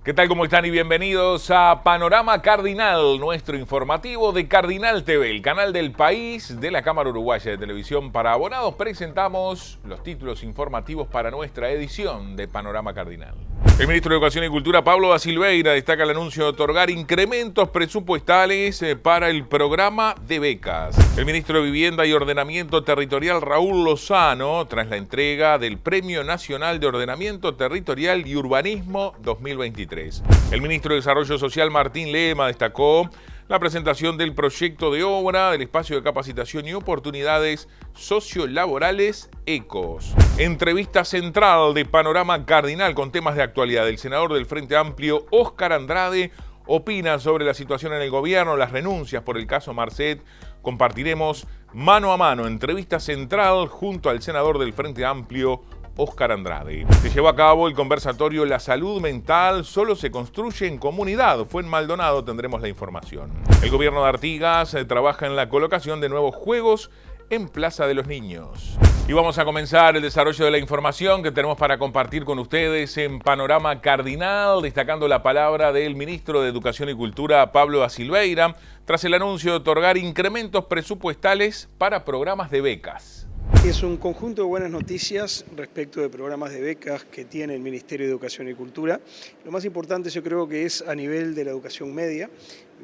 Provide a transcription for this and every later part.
¿Qué tal? ¿Cómo están? Y bienvenidos a Panorama Cardinal, nuestro informativo de Cardinal TV, el canal del país de la Cámara Uruguaya de Televisión. Para abonados presentamos los títulos informativos para nuestra edición de Panorama Cardinal. El ministro de Educación y Cultura, Pablo da Silveira, destaca el anuncio de otorgar incrementos presupuestales para el programa de becas. El ministro de Vivienda y Ordenamiento Territorial, Raúl Lozano, tras la entrega del Premio Nacional de Ordenamiento Territorial y Urbanismo 2023. El ministro de Desarrollo Social, Martín Lema, destacó la presentación del proyecto de obra del espacio de capacitación y oportunidades sociolaborales ECOS. Entrevista central de Panorama Cardinal con temas de actualidad. El senador del Frente Amplio, Óscar Andrade, opina sobre la situación en el gobierno, las renuncias por el caso Marcet. Compartiremos mano a mano entrevista central junto al senador del Frente Amplio, Óscar Andrade. Se llevó a cabo el conversatorio La Salud Mental solo se construye en comunidad. Fue en Maldonado, tendremos la información. El gobierno de Artigas trabaja en la colocación de nuevos juegos en Plaza de los Niños. Y vamos a comenzar el desarrollo de la información que tenemos para compartir con ustedes en Panorama Cardinal, destacando la palabra del ministro de Educación y Cultura, Pablo da Silveira, tras el anuncio de otorgar incrementos presupuestales para programas de becas. Es un conjunto de buenas noticias respecto de programas de becas que tiene el Ministerio de Educación y Cultura. Lo más importante yo creo que es a nivel de la educación media,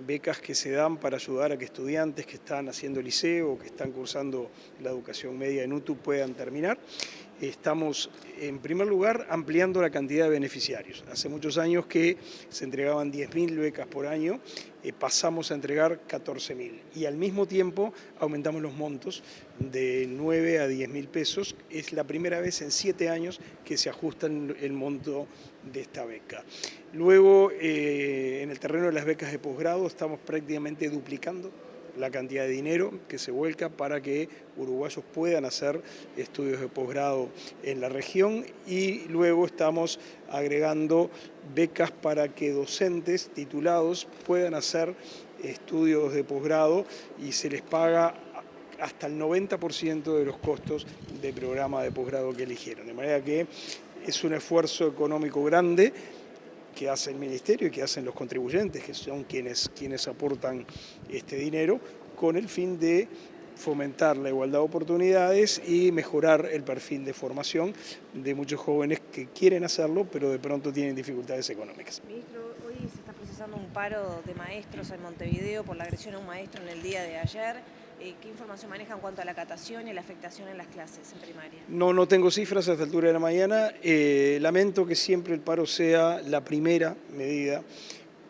becas que se dan para ayudar a que estudiantes que están haciendo liceo o que están cursando la educación media en UTU puedan terminar. Estamos, en primer lugar, ampliando la cantidad de beneficiarios. Hace muchos años que se entregaban 10.000 becas por año, pasamos a entregar 14.000 y al mismo tiempo aumentamos los montos de 9 a 10.000 pesos. Es la primera vez en 7 años que se ajusta el monto de esta beca. Luego, en el terreno de las becas de posgrado, estamos prácticamente duplicando la cantidad de dinero que se vuelca para que uruguayos puedan hacer estudios de posgrado en la región, y luego estamos agregando becas para que docentes titulados puedan hacer estudios de posgrado y se les paga hasta el 90% de los costos del programa de posgrado que eligieron. De manera que es un esfuerzo económico grande que hace el Ministerio y que hacen los contribuyentes, que son quienes aportan este dinero, con el fin de fomentar la igualdad de oportunidades y mejorar el perfil de formación de muchos jóvenes que quieren hacerlo, pero de pronto tienen dificultades económicas. Ministro, hoy se está procesando un paro de maestros en Montevideo por la agresión a un maestro en el día de ayer. ¿Qué información maneja en cuanto a la catación y la afectación en las clases en primaria? No tengo cifras a esta altura de la mañana. Lamento que siempre el paro sea la primera medida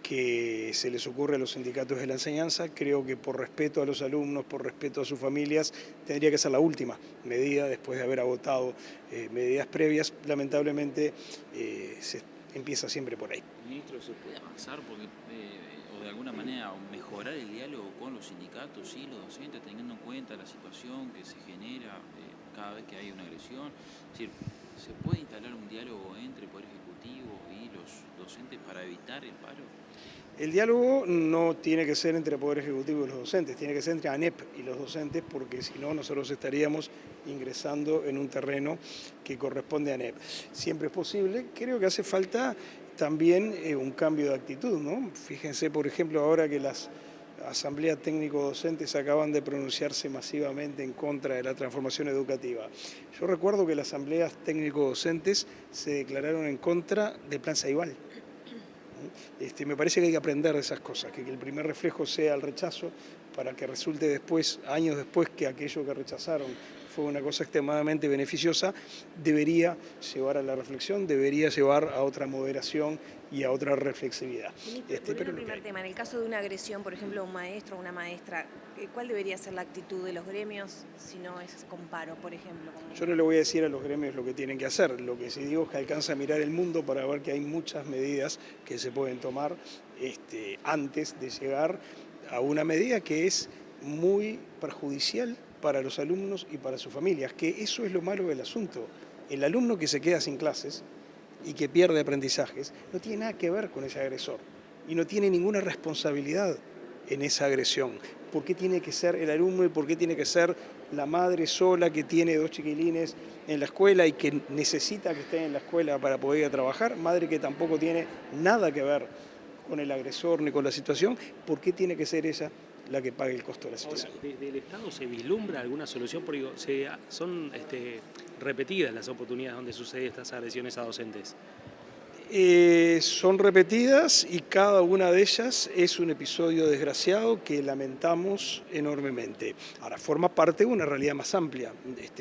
que se les ocurre a los sindicatos de la enseñanza. Creo que por respeto a los alumnos, por respeto a sus familias, tendría que ser la última medida después de haber agotado medidas previas. Lamentablemente se empieza siempre por ahí. Ministro, ¿se puede avanzar porque, o de alguna manera mejorar el diálogo con los sindicatos y los docentes, teniendo en cuenta la situación que se genera cada vez que hay una agresión? Es decir, ¿se puede instalar un diálogo entre el Poder Ejecutivo y los docentes para evitar el paro? El diálogo no tiene que ser entre el Poder Ejecutivo y los docentes, tiene que ser entre ANEP y los docentes, porque si no nosotros estaríamos ingresando en un terreno que corresponde a ANEP. Siempre es posible. Creo que hace falta también un cambio de actitud, ¿no? Fíjense, por ejemplo, ahora que las asambleas técnico-docentes acaban de pronunciarse masivamente en contra de la transformación educativa. Yo recuerdo que las asambleas técnico-docentes se declararon en contra del Plan Ceibal. Me parece que hay que aprender de esas cosas, que el primer reflejo sea el rechazo, para que resulte después, años después, que aquello que rechazaron fue una cosa extremadamente beneficiosa. Debería llevar a la reflexión, debería llevar a otra moderación y a otra reflexividad. Pero el primer tema, en el caso de una agresión, por ejemplo, a un maestro o una maestra, ¿cuál debería ser la actitud de los gremios si no es con paro, por ejemplo? Yo no le voy a decir a los gremios lo que tienen que hacer. Lo que sí digo es que alcanza a mirar el mundo para ver que hay muchas medidas que se pueden tomar antes de llegar a una medida que es muy perjudicial para los alumnos y para sus familias, que eso es lo malo del asunto. El alumno que se queda sin clases y que pierde aprendizajes no tiene nada que ver con ese agresor y no tiene ninguna responsabilidad en esa agresión. ¿por qué tiene que ser el alumno y por qué tiene que ser la madre sola que tiene 2 chiquilines en la escuela y que necesita que estén en la escuela para poder ir a trabajar? Madre que tampoco tiene nada que ver con el agresor ni con la situación. ¿Por qué tiene que ser ella la que pague el costo de la situación? Ahora, ¿desde el Estado se vislumbra alguna solución? Porque son repetidas las oportunidades donde suceden estas agresiones a docentes. Son repetidas y cada una de ellas es un episodio desgraciado que lamentamos enormemente. Ahora, forma parte de una realidad más amplia.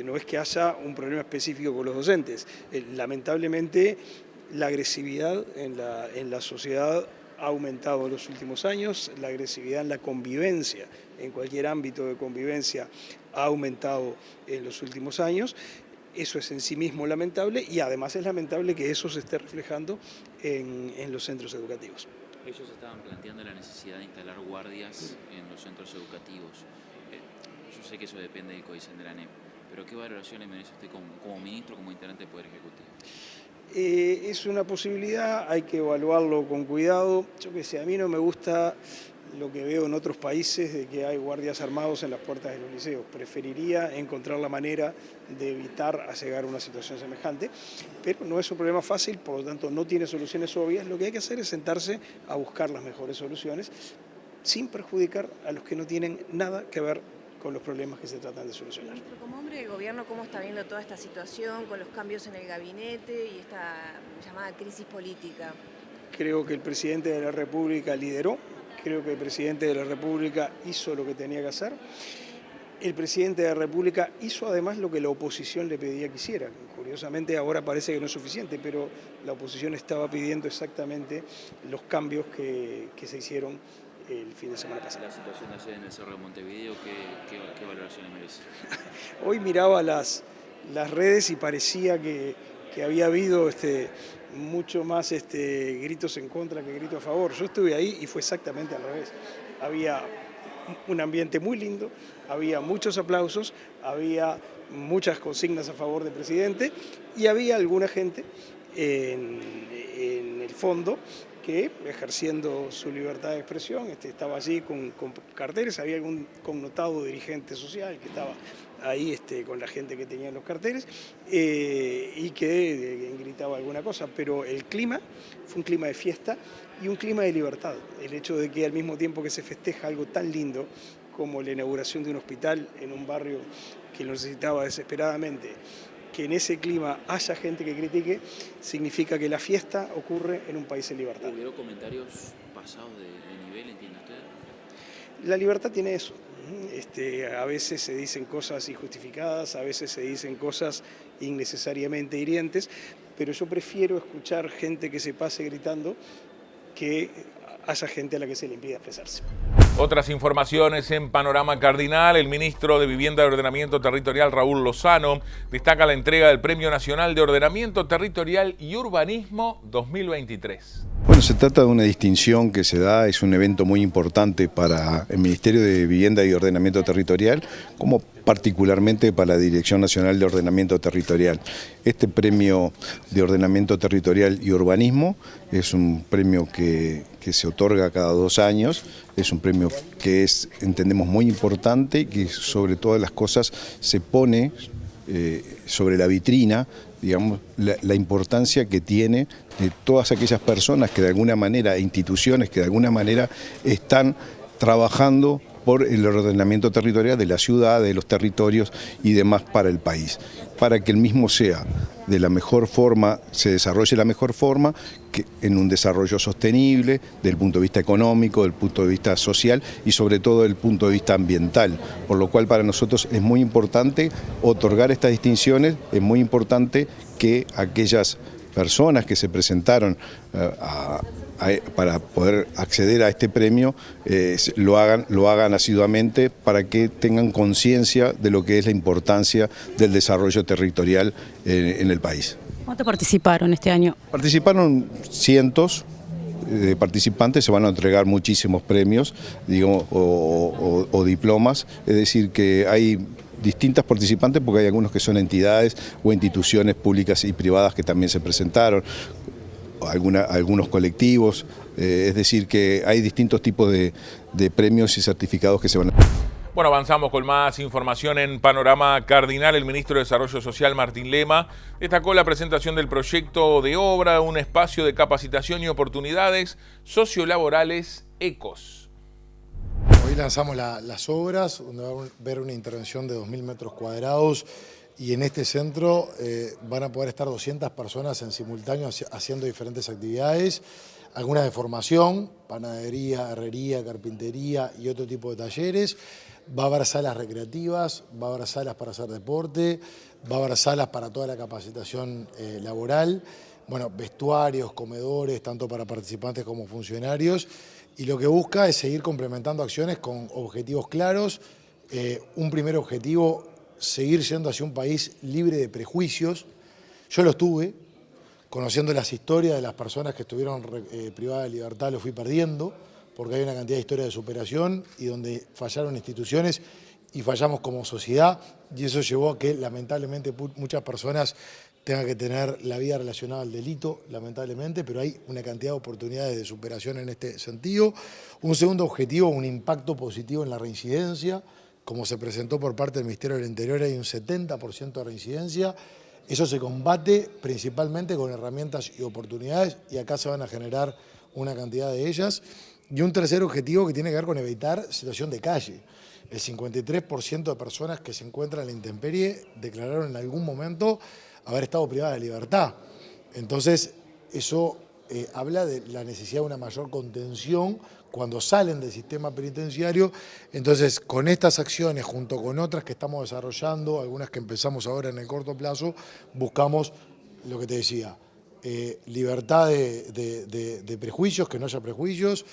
No es que haya un problema específico con los docentes. Lamentablemente, la agresividad en la sociedad ha aumentado en los últimos años, la agresividad en la convivencia, en cualquier ámbito de convivencia, ha aumentado en los últimos años. Eso es en sí mismo lamentable y además es lamentable que eso se esté reflejando en los centros educativos. Ellos estaban planteando la necesidad de instalar guardias en los centros educativos. Yo sé que eso depende del códice de la ANEP, pero ¿qué valoración le merece usted como ministro, como integrante del Poder Ejecutivo? Es una posibilidad, hay que evaluarlo con cuidado. Yo qué sé, a mí no me gusta lo que veo en otros países de que hay guardias armados en las puertas de los liceos. Preferiría encontrar la manera de evitar llegar a una situación semejante, pero no es un problema fácil, por lo tanto no tiene soluciones obvias. Lo que hay que hacer es sentarse a buscar las mejores soluciones sin perjudicar a los que no tienen nada que ver con los problemas que se tratan de solucionar. Ministro, como hombre de gobierno, ¿cómo está viendo toda esta situación con los cambios en el gabinete y esta llamada crisis política? Creo que el presidente de la República lideró, creo que el presidente de la República hizo lo que tenía que hacer. El presidente de la República hizo además lo que la oposición le pedía que hiciera. Curiosamente ahora parece que no es suficiente, pero la oposición estaba pidiendo exactamente los cambios que se hicieron el fin de semana pasado. La situación de ayer en el Cerro de Montevideo, ¿qué valoración le merece? Hoy miraba las redes y parecía que había habido mucho más gritos en contra que gritos a favor. Yo estuve ahí y fue exactamente al revés. Había un ambiente muy lindo, había muchos aplausos, había muchas consignas a favor del presidente y había alguna gente en el fondo que, ejerciendo su libertad de expresión, estaba allí con carteles. Había algún connotado dirigente social que estaba ahí con la gente que tenía los carteles y que gritaba alguna cosa, pero el clima fue un clima de fiesta y un clima de libertad. El hecho de que al mismo tiempo que se festeja algo tan lindo como la inauguración de un hospital en un barrio que lo necesitaba desesperadamente, que en ese clima haya gente que critique, significa que la fiesta ocurre en un país en libertad. ¿Hubo comentarios pasados de nivel, entiende usted? La libertad tiene eso. A veces se dicen cosas injustificadas, a veces se dicen cosas innecesariamente hirientes, pero yo prefiero escuchar gente que se pase gritando que haya gente a la que se le impida expresarse. Otras informaciones en Panorama Cardinal. El ministro de Vivienda y Ordenamiento Territorial, Raúl Lozano, destaca la entrega del Premio Nacional de Ordenamiento Territorial y Urbanismo 2023. Bueno, se trata de una distinción que se da, es un evento muy importante para el Ministerio de Vivienda y Ordenamiento Territorial, como particularmente para la Dirección Nacional de Ordenamiento Territorial. Este premio de Ordenamiento Territorial y Urbanismo es un premio que se otorga cada 2 años, es un premio que es, entendemos, muy importante y que sobre todas las cosas se pone sobre la vitrina, digamos, la importancia que tiene de todas aquellas personas que de alguna manera, instituciones que de alguna manera están trabajando por el ordenamiento territorial de la ciudad, de los territorios y demás para el país, para que el mismo sea de la mejor forma, se desarrolle de la mejor forma, que en un desarrollo sostenible, desde el punto de vista económico, del punto de vista social y sobre todo desde el punto de vista ambiental, por lo cual para nosotros es muy importante otorgar estas distinciones, es muy importante que aquellas personas que se presentaron para poder acceder a este premio lo hagan asiduamente para que tengan conciencia de lo que es la importancia del desarrollo territorial en el país. ¿Cuántos participaron este año? Participaron cientos de participantes, se van a entregar muchísimos premios, digamos, o diplomas, es decir que hay distintas participantes porque hay algunos que son entidades o instituciones públicas y privadas que también se presentaron. algunos colectivos, es decir que hay distintos tipos de premios y certificados que se van a... Bueno, avanzamos con más información en Panorama Cardinal. El ministro de Desarrollo Social, Martín Lema, destacó la presentación del proyecto de obra, un espacio de capacitación y oportunidades sociolaborales ECOS. Hoy lanzamos las obras, donde va a haber una intervención de 2.000 metros cuadrados y en este centro van a poder estar 200 personas en simultáneo haciendo diferentes actividades, algunas de formación, panadería, herrería, carpintería y otro tipo de talleres. Va a haber salas recreativas, va a haber salas para hacer deporte, va a haber salas para toda la capacitación laboral, bueno, vestuarios, comedores, tanto para participantes como funcionarios. Y lo que busca es seguir complementando acciones con objetivos claros. Un primer objetivo, seguir siendo hacia un país libre de prejuicios. Yo lo estuve, conociendo las historias de las personas que estuvieron privadas de libertad, lo fui perdiendo, porque hay una cantidad de historias de superación y donde fallaron instituciones y fallamos como sociedad, y eso llevó a que lamentablemente muchas personas tengan que tener la vida relacionada al delito, lamentablemente, pero hay una cantidad de oportunidades de superación en este sentido. Un segundo objetivo, un impacto positivo en la reincidencia, como se presentó por parte del Ministerio del Interior, hay un 70% de reincidencia. Eso se combate principalmente con herramientas y oportunidades, y acá se van a generar una cantidad de ellas. Y un tercer objetivo que tiene que ver con evitar situación de calle. El 53% de personas que se encuentran en la intemperie declararon en algún momento haber estado privadas de libertad. Entonces, eso habla de la necesidad de una mayor contención cuando salen del sistema penitenciario. Entonces, con estas acciones, junto con otras que estamos desarrollando, algunas que empezamos ahora en el corto plazo, buscamos lo que te decía, libertad de prejuicios, que no haya prejuicios,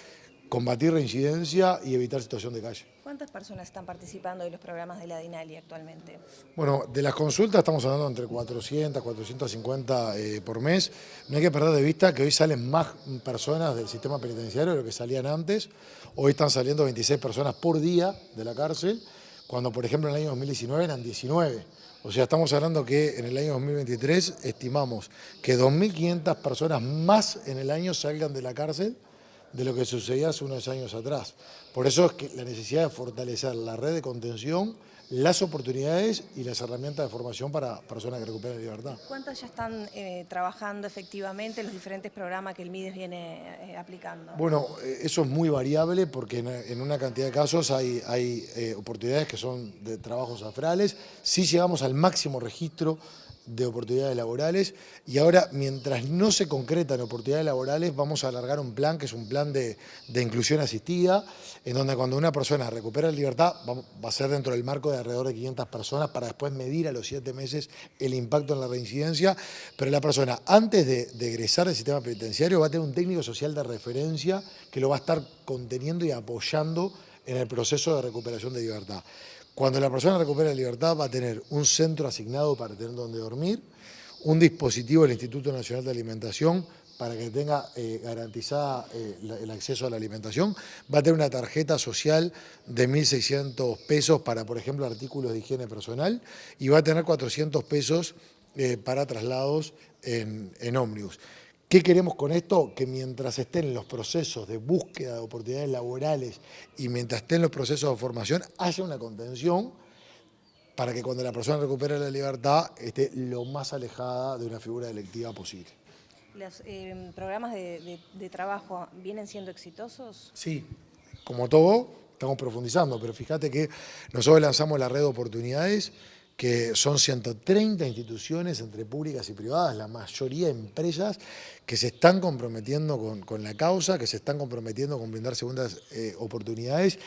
combatir reincidencia y evitar situación de calle. ¿Cuántas personas están participando de los programas de la DINALI actualmente? Bueno, de las consultas estamos hablando entre 400, 450 por mes. No hay que perder de vista que hoy salen más personas del sistema penitenciario de lo que salían antes. Hoy están saliendo 26 personas por día de la cárcel, cuando por ejemplo en el año 2019 eran 19. O sea, estamos hablando que en el año 2023 estimamos que 2.500 personas más en el año salgan de la cárcel de lo que sucedía hace unos años atrás. Por eso es que la necesidad de fortalecer la red de contención, las oportunidades y las herramientas de formación para personas que recuperan la libertad. ¿Cuántas ya están trabajando efectivamente en los diferentes programas que el MIDES viene aplicando? Bueno, eso es muy variable porque en una cantidad de casos hay oportunidades que son de trabajos afrales. Sí llegamos al máximo registro de oportunidades laborales y ahora, mientras no se concretan oportunidades laborales, vamos a alargar un plan que es un plan de inclusión asistida, en donde cuando una persona recupera la libertad va a ser dentro del marco de alrededor de 500 personas para después medir a los 7 meses el impacto en la reincidencia, pero la persona antes de egresar del sistema penitenciario va a tener un técnico social de referencia que lo va a estar conteniendo y apoyando en el proceso de recuperación de libertad. Cuando la persona recupera la libertad va a tener un centro asignado para tener donde dormir, un dispositivo del Instituto Nacional de Alimentación para que tenga garantizada el acceso a la alimentación, va a tener una tarjeta social de 1.600 pesos para, por ejemplo, artículos de higiene personal y va a tener 400 pesos para traslados en ómnibus. ¿Qué queremos con esto? Que mientras estén en los procesos de búsqueda de oportunidades laborales y mientras estén en los procesos de formación, haya una contención para que cuando la persona recupere la libertad esté lo más alejada de una figura delictiva posible. ¿Los programas de trabajo vienen siendo exitosos? Sí, como todo, estamos profundizando, pero fíjate que nosotros lanzamos la red de oportunidades, que son 130 instituciones entre públicas y privadas, la mayoría empresas que se están comprometiendo con la causa, que se están comprometiendo con brindar segundas oportunidades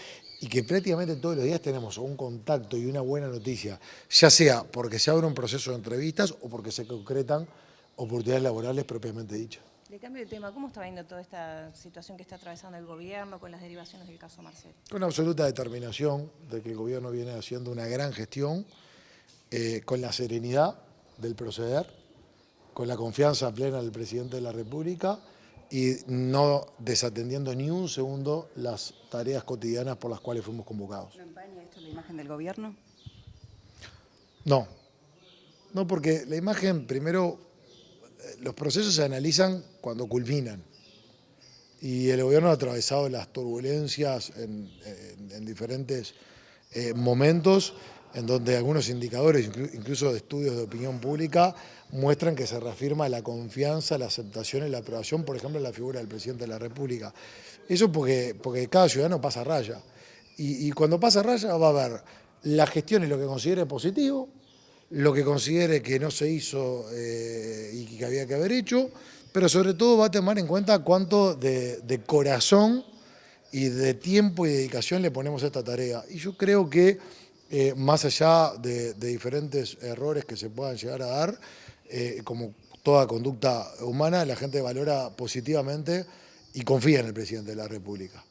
y que prácticamente todos los días tenemos un contacto y una buena noticia, ya sea porque se abre un proceso de entrevistas o porque se concretan oportunidades laborales propiamente dichas. De cambio de tema, ¿cómo está viendo toda esta situación que está atravesando el gobierno con las derivaciones del caso Marcel? Con absoluta determinación de que el gobierno viene haciendo una gran gestión, con la serenidad del proceder, con la confianza plena del presidente de la República y no desatendiendo ni un segundo las tareas cotidianas por las cuales fuimos convocados. ¿No empaña esto la imagen del gobierno? No, porque la imagen, primero, los procesos se analizan cuando culminan. Y el gobierno ha atravesado las turbulencias en diferentes momentos, en donde algunos indicadores, incluso de estudios de opinión pública, muestran que se reafirma la confianza, la aceptación y la aprobación, por ejemplo, en la figura del presidente de la República. Eso porque cada ciudadano pasa raya. Y cuando pasa raya va a haber la gestión y lo que considere positivo, lo que considere que no se hizo y que había que haber hecho, pero sobre todo va a tomar en cuenta cuánto de corazón y de tiempo y dedicación le ponemos a esta tarea. Y yo creo que más allá de diferentes errores que se puedan llegar a dar, como toda conducta humana, la gente valora positivamente y confía en el presidente de la República.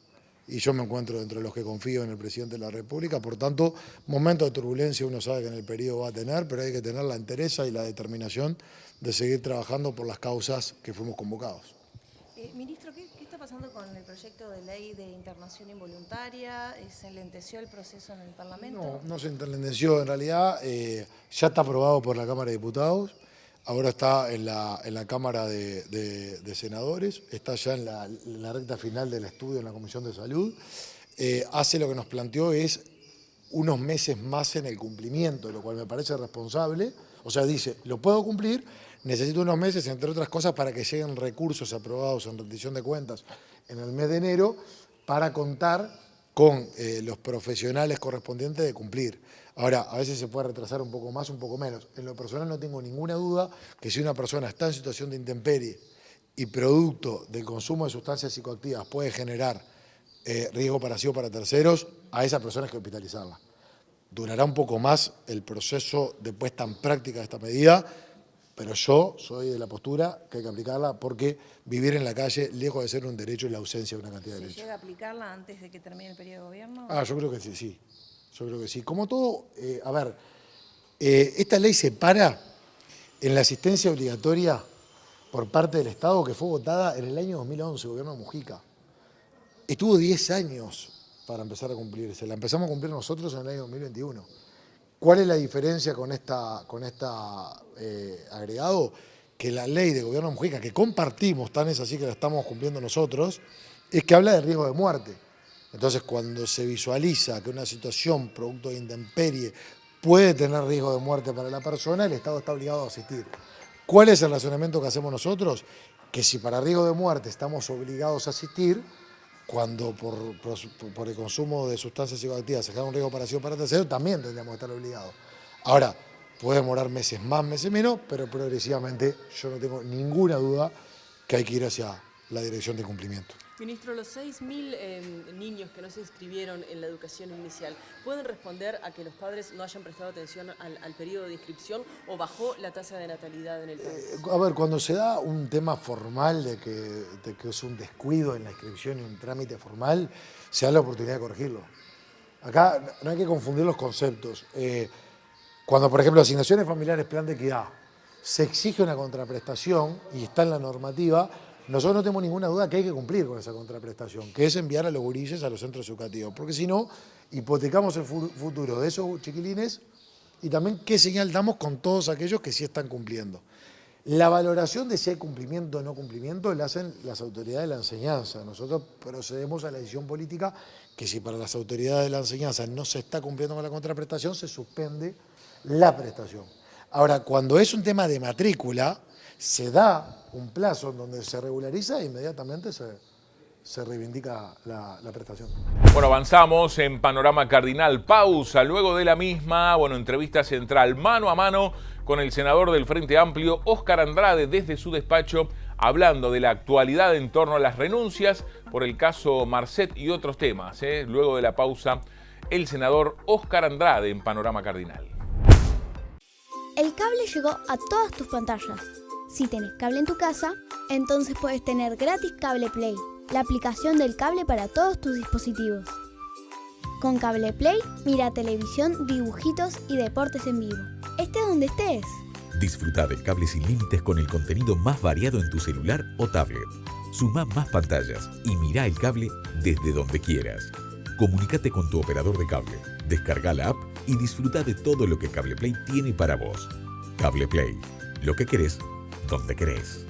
Y yo me encuentro dentro de los que confío en el presidente de la República, por tanto, momentos de turbulencia uno sabe que en el periodo va a tener, pero hay que tener la entereza y la determinación de seguir trabajando por las causas que fuimos convocados. Ministro, ¿qué está pasando con el proyecto de ley de internación involuntaria? ¿Se enlenteció el proceso en el Parlamento? No se enlenteció, en realidad ya está aprobado por la Cámara de Diputados, ahora está en la Cámara de Senadores, está ya en la recta final del estudio en la Comisión de Salud. Hace lo que nos planteó es unos meses más en el cumplimiento, lo cual me parece responsable. O sea, dice, lo puedo cumplir, necesito unos meses, entre otras cosas, para que lleguen recursos aprobados en rendición de cuentas en el mes de enero para contar con los profesionales correspondientes de cumplir. Ahora, a veces se puede retrasar un poco más, un poco menos. En lo personal no tengo ninguna duda que si una persona está en situación de intemperie y producto del consumo de sustancias psicoactivas puede generar riesgo parecido para terceros, a esa persona hay que hospitalizarla. Durará un poco más el proceso de puesta en práctica de esta medida, pero yo soy de la postura que hay que aplicarla porque vivir en la calle, lejos de ser un derecho, es la ausencia de una cantidad de derechos. ¿Se llega a aplicarla antes de que termine el periodo de gobierno? Yo creo que sí. Yo creo que sí. Como todo, esta ley se para en la asistencia obligatoria por parte del Estado que fue votada en el año 2011, gobierno de Mujica. Estuvo 10 años para empezar a cumplirse. La empezamos a cumplir nosotros en el año 2021. ¿Cuál es la diferencia con esta agregado? Que la ley de gobierno de Mujica, que compartimos, tan es así que la estamos cumpliendo nosotros, es que habla de riesgo de muerte. Entonces, cuando se visualiza que una situación producto de intemperie puede tener riesgo de muerte para la persona, el Estado está obligado a asistir. ¿Cuál es el razonamiento que hacemos nosotros? Que si para riesgo de muerte estamos obligados a asistir, cuando por el consumo de sustancias psicoactivas se genera un riesgo parecido para terceros, también tendríamos que estar obligados. Ahora, puede demorar meses más, meses menos, pero progresivamente yo no tengo ninguna duda que hay que ir hacia la dirección de cumplimiento. Ministro, los 6.000 niños que no se inscribieron en la educación inicial, ¿pueden responder a que los padres no hayan prestado atención al periodo de inscripción o bajó la tasa de natalidad en el país? Cuando se da un tema formal de que es un descuido en la inscripción y un trámite formal, se da la oportunidad de corregirlo. Acá no hay que confundir los conceptos. Cuando, por ejemplo, asignaciones familiares, plan de equidad, se exige una contraprestación y está en la normativa, nosotros no tenemos ninguna duda que hay que cumplir con esa contraprestación, que es enviar a los gurises a los centros educativos, porque si no, hipotecamos el futuro de esos chiquilines y también qué señal damos con todos aquellos que sí están cumpliendo. La valoración de si hay cumplimiento o no cumplimiento la hacen las autoridades de la enseñanza. Nosotros procedemos a la decisión política que si para las autoridades de la enseñanza no se está cumpliendo con la contraprestación, se suspende la prestación. Ahora, cuando es un tema de matrícula, se da un plazo en donde se regulariza e inmediatamente se reivindica la prestación. Bueno, avanzamos en Panorama Cardinal. Pausa. Luego de la misma, entrevista central mano a mano con el senador del Frente Amplio, Óscar Andrade, desde su despacho, hablando de la actualidad en torno a las renuncias por el caso Marcet y otros temas. Luego de la pausa, el senador Óscar Andrade en Panorama Cardinal. El cable llegó a todas tus pantallas. Si tenés cable en tu casa, entonces puedes tener gratis Cable Play, la aplicación del cable para todos tus dispositivos. Con Cable Play, mira televisión, dibujitos y deportes en vivo. Estés donde estés. Disfruta del cable sin límites con el contenido más variado en tu celular o tablet. Suma más pantallas y mira el cable desde donde quieras. Comunícate con tu operador de cable, descarga la app y disfruta de todo lo que Cable Play tiene para vos. Cable Play, lo que querés, donde querés.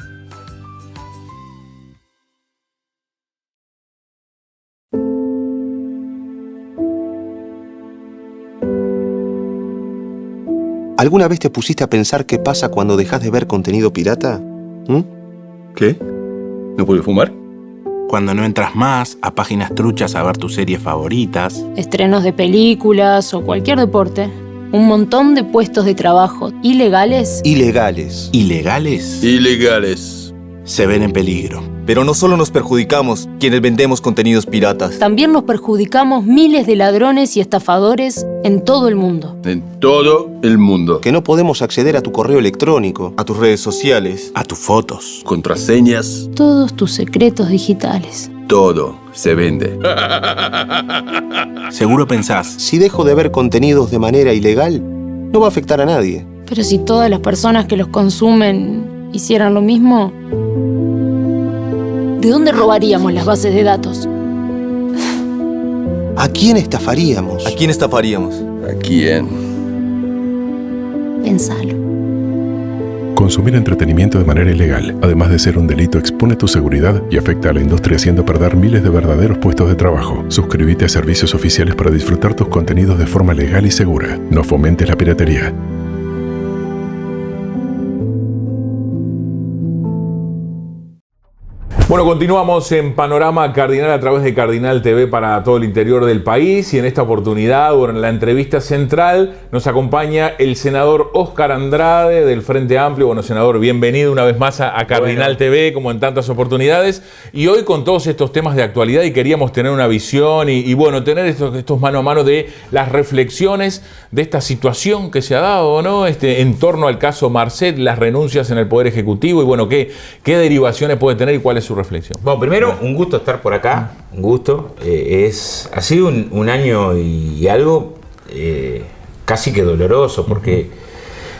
¿Alguna vez te pusiste a pensar qué pasa cuando dejas de ver contenido pirata? ¿Qué? ¿No puedo fumar? Cuando no entras más a páginas truchas a ver tus series favoritas. Estrenos de películas o cualquier deporte. Un montón de puestos de trabajo ilegales. Ilegales. ¿Ilegales? Ilegales. Se ven en peligro. Pero no solo nos perjudicamos quienes vendemos contenidos piratas. También nos perjudicamos miles de ladrones y estafadores en todo el mundo. En todo el mundo. Que no podemos acceder a tu correo electrónico, a tus redes sociales, a tus fotos, contraseñas. Todos tus secretos digitales. Todo se vende. Seguro pensás, si dejo de ver contenidos de manera ilegal, no va a afectar a nadie. Pero si todas las personas que los consumen hicieran lo mismo, ¿de dónde robaríamos las bases de datos? ¿A quién estafaríamos? ¿A quién estafaríamos? ¿A quién? Pensalo. Consumir entretenimiento de manera ilegal, además de ser un delito, expone tu seguridad y afecta a la industria, haciendo perder miles de verdaderos puestos de trabajo. Suscríbete a servicios oficiales para disfrutar tus contenidos de forma legal y segura. No fomentes la piratería. Bueno, continuamos en Panorama Cardinal a través de Cardinal TV para todo el interior del país, y en esta oportunidad, en la entrevista central, nos acompaña el senador Óscar Andrade del Frente Amplio. Bueno, senador, bienvenido una vez más a Cardinal TV, como en tantas oportunidades, y hoy con todos estos temas de actualidad, y queríamos tener una visión y bueno, tener estos mano a mano de las reflexiones de esta situación que se ha dado, ¿no? En torno al caso Marcet, las renuncias en el Poder Ejecutivo, y bueno, qué derivaciones puede tener y cuál es su reflexión. Bueno, primero, un gusto estar por acá, un gusto. Ha sido un año y algo casi que doloroso, porque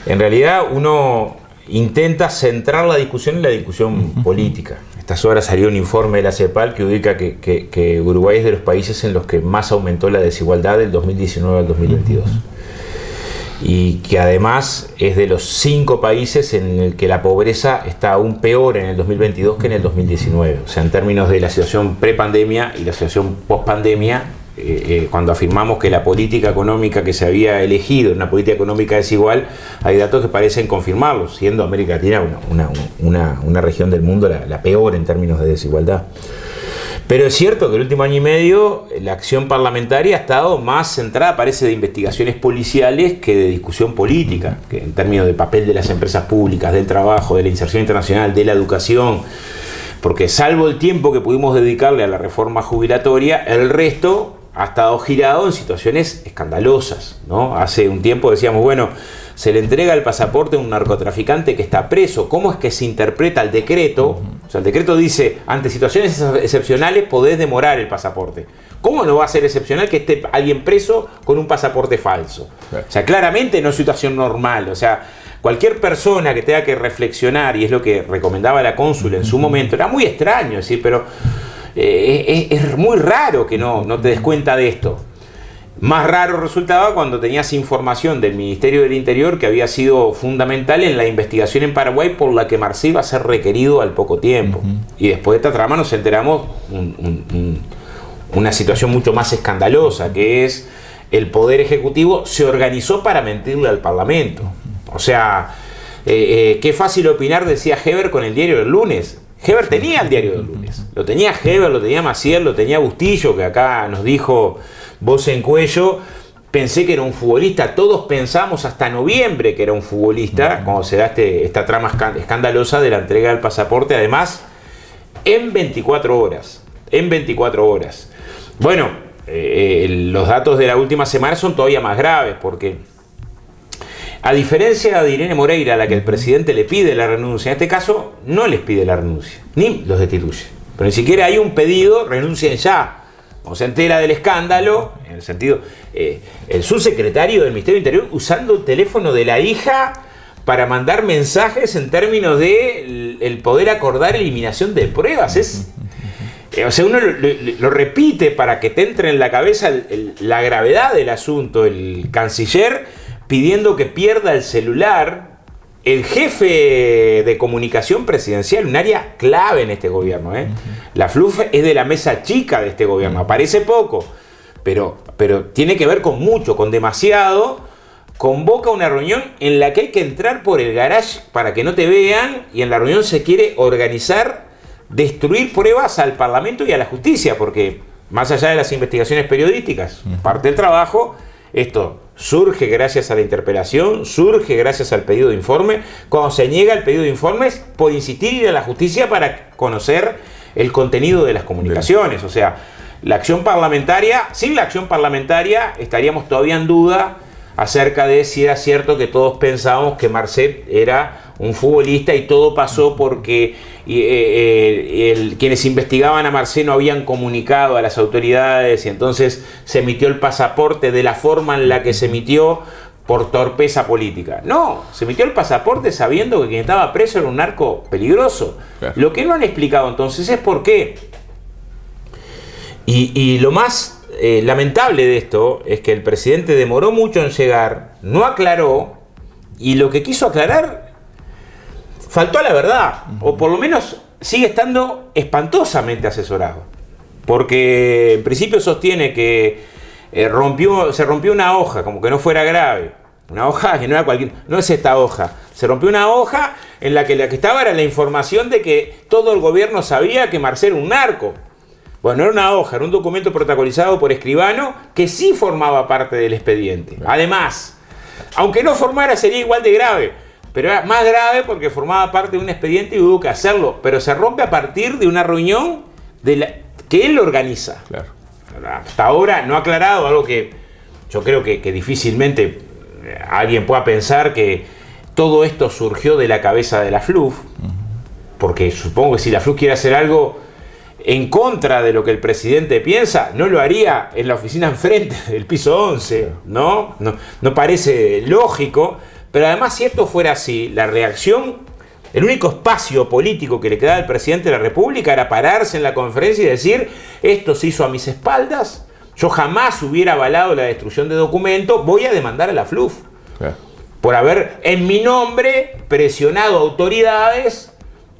en realidad uno intenta centrar la discusión en la discusión política. Estas horas salió un informe de la CEPAL que ubica que Uruguay es de los países en los que más aumentó la desigualdad del 2019 al 2022. Y que además es de los 5 países en el que la pobreza está aún peor en el 2022 que en el 2019. O sea, en términos de la situación prepandemia y la situación pospandemia, cuando afirmamos que la política económica que se había elegido, una política económica desigual, hay datos que parecen confirmarlo, siendo América Latina una región del mundo la peor en términos de desigualdad. Pero es cierto que el último año y medio la acción parlamentaria ha estado más centrada, parece, de investigaciones policiales que de discusión política, que en términos de papel de las empresas públicas, del trabajo, de la inserción internacional, de la educación, porque salvo el tiempo que pudimos dedicarle a la reforma jubilatoria, el resto ha estado girado en situaciones escandalosas, ¿no? Hace un tiempo decíamos, bueno, se le entrega el pasaporte a un narcotraficante que está preso. ¿Cómo es que se interpreta el decreto? O sea, el decreto dice, ante situaciones excepcionales podés demorar el pasaporte. ¿Cómo no va a ser excepcional que esté alguien preso con un pasaporte falso? O sea, claramente no es situación normal. O sea, cualquier persona que tenga que reflexionar, y es lo que recomendaba la cónsul en su momento, era muy extraño decir, pero es muy raro que no te des cuenta de esto. Más raro resultaba cuando tenías información del Ministerio del Interior que había sido fundamental en la investigación en Paraguay por la que Marcet iba a ser requerido al poco tiempo. Y después de esta trama nos enteramos una situación mucho más escandalosa, que es el Poder Ejecutivo se organizó para mentirle al Parlamento. O sea, qué fácil opinar, decía Heber con el diario del lunes. Heber tenía el diario del lunes. Lo tenía Heber, lo tenía Maciel, lo tenía Bustillo, que acá nos dijo voz en cuello, pensé que era un futbolista. Todos pensamos hasta noviembre que era un futbolista, cuando se da esta trama escandalosa de la entrega del pasaporte, además, en 24 horas. En 24 horas. Bueno, los datos de la última semana son todavía más graves, porque a diferencia de Irene Moreira, a la que el presidente le pide la renuncia, en este caso no les pide la renuncia, ni los destituye. Pero ni siquiera hay un pedido, renuncien ya. O se entera del escándalo, en el sentido, el subsecretario del Ministerio del Interior usando el teléfono de la hija para mandar mensajes en términos de el poder acordar eliminación de pruebas. O sea, uno lo repite para que te entre en la cabeza la gravedad del asunto. El canciller pidiendo que pierda el celular el jefe de comunicación presidencial, un área clave en este gobierno. La FLUF es de la mesa chica de este gobierno, aparece poco, pero tiene que ver con mucho, con demasiado. Convoca una reunión en la que hay que entrar por el garage para que no te vean, y en la reunión se quiere organizar, destruir pruebas al Parlamento y a la justicia, porque más allá de las investigaciones periodísticas, parte del trabajo, esto surge gracias a la interpelación, surge gracias al pedido de informe. Cuando se niega el pedido de informes, por insistir ir a la justicia para conocer el contenido de las comunicaciones. O sea, la acción parlamentaria, sin la acción parlamentaria estaríamos todavía en duda acerca de si era cierto que todos pensábamos que Marcet era un futbolista y todo pasó porque quienes investigaban a Marcet no habían comunicado a las autoridades, y entonces se emitió el pasaporte de la forma en la que se emitió por torpeza política. No, se emitió el pasaporte sabiendo que quien estaba preso era un narco peligroso. Claro. Lo que no han explicado entonces es por qué. Y lo más lamentable de esto es que el presidente demoró mucho en llegar, no aclaró, y lo que quiso aclarar faltó a la verdad, o por lo menos sigue estando espantosamente asesorado, porque en principio sostiene que se rompió una hoja, como que no fuera grave, una hoja que no era cualquier, no es esta hoja, se rompió una hoja en la que estaba era la información de que todo el gobierno sabía que Marcet era un narco. Bueno, no era una hoja, era un documento protocolizado por escribano que sí formaba parte del expediente. Además, aunque no formara sería igual de grave, pero era más grave porque formaba parte de un expediente y hubo que hacerlo. Pero se rompe a partir de una reunión que él organiza. Claro. Hasta ahora no ha aclarado, algo que yo creo que difícilmente alguien pueda pensar que todo esto surgió de la cabeza de la FLUF, porque supongo que si la FLUF quiere hacer algo en contra de lo que el presidente piensa, no lo haría en la oficina enfrente del piso 11, ¿no? No parece lógico, pero además si esto fuera así, la reacción, el único espacio político que le quedaba al presidente de la República era pararse en la conferencia y decir, esto se hizo a mis espaldas, yo jamás hubiera avalado la destrucción de documentos, voy a demandar a la FLUF, por haber en mi nombre presionado autoridades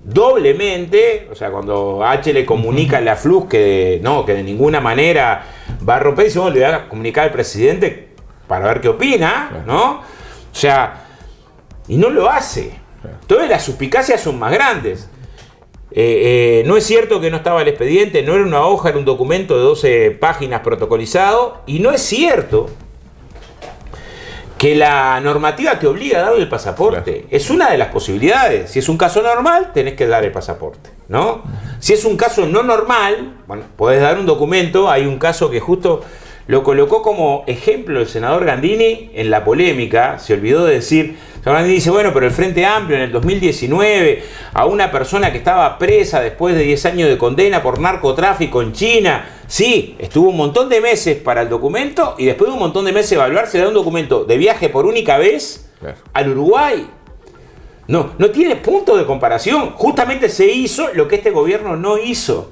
doblemente. O sea, cuando H le comunica a la FLUF que de ninguna manera va a romper, dice, bueno, le voy a comunicar al presidente para ver qué opina, ¿no? O sea, y no lo hace. Entonces las suspicacias son más grandes. No es cierto que no estaba el expediente, no era una hoja, era un documento de 12 páginas protocolizado, y no es cierto que la normativa te obliga a darle el pasaporte. Claro. Es una de las posibilidades. Si es un caso normal, tenés que dar el pasaporte, ¿no? Si es un caso no normal, bueno, podés dar un documento. Hay un caso que justo lo colocó como ejemplo el senador Gandini en la polémica. Se olvidó de decir, el senador Gandini dice, bueno, pero el Frente Amplio en el 2019 a una persona que estaba presa después de 10 años de condena por narcotráfico en China, sí, estuvo un montón de meses para el documento y después de un montón de meses de evaluar se le da un documento de viaje por única vez al Uruguay. No tiene punto de comparación. Justamente se hizo lo que este gobierno no hizo.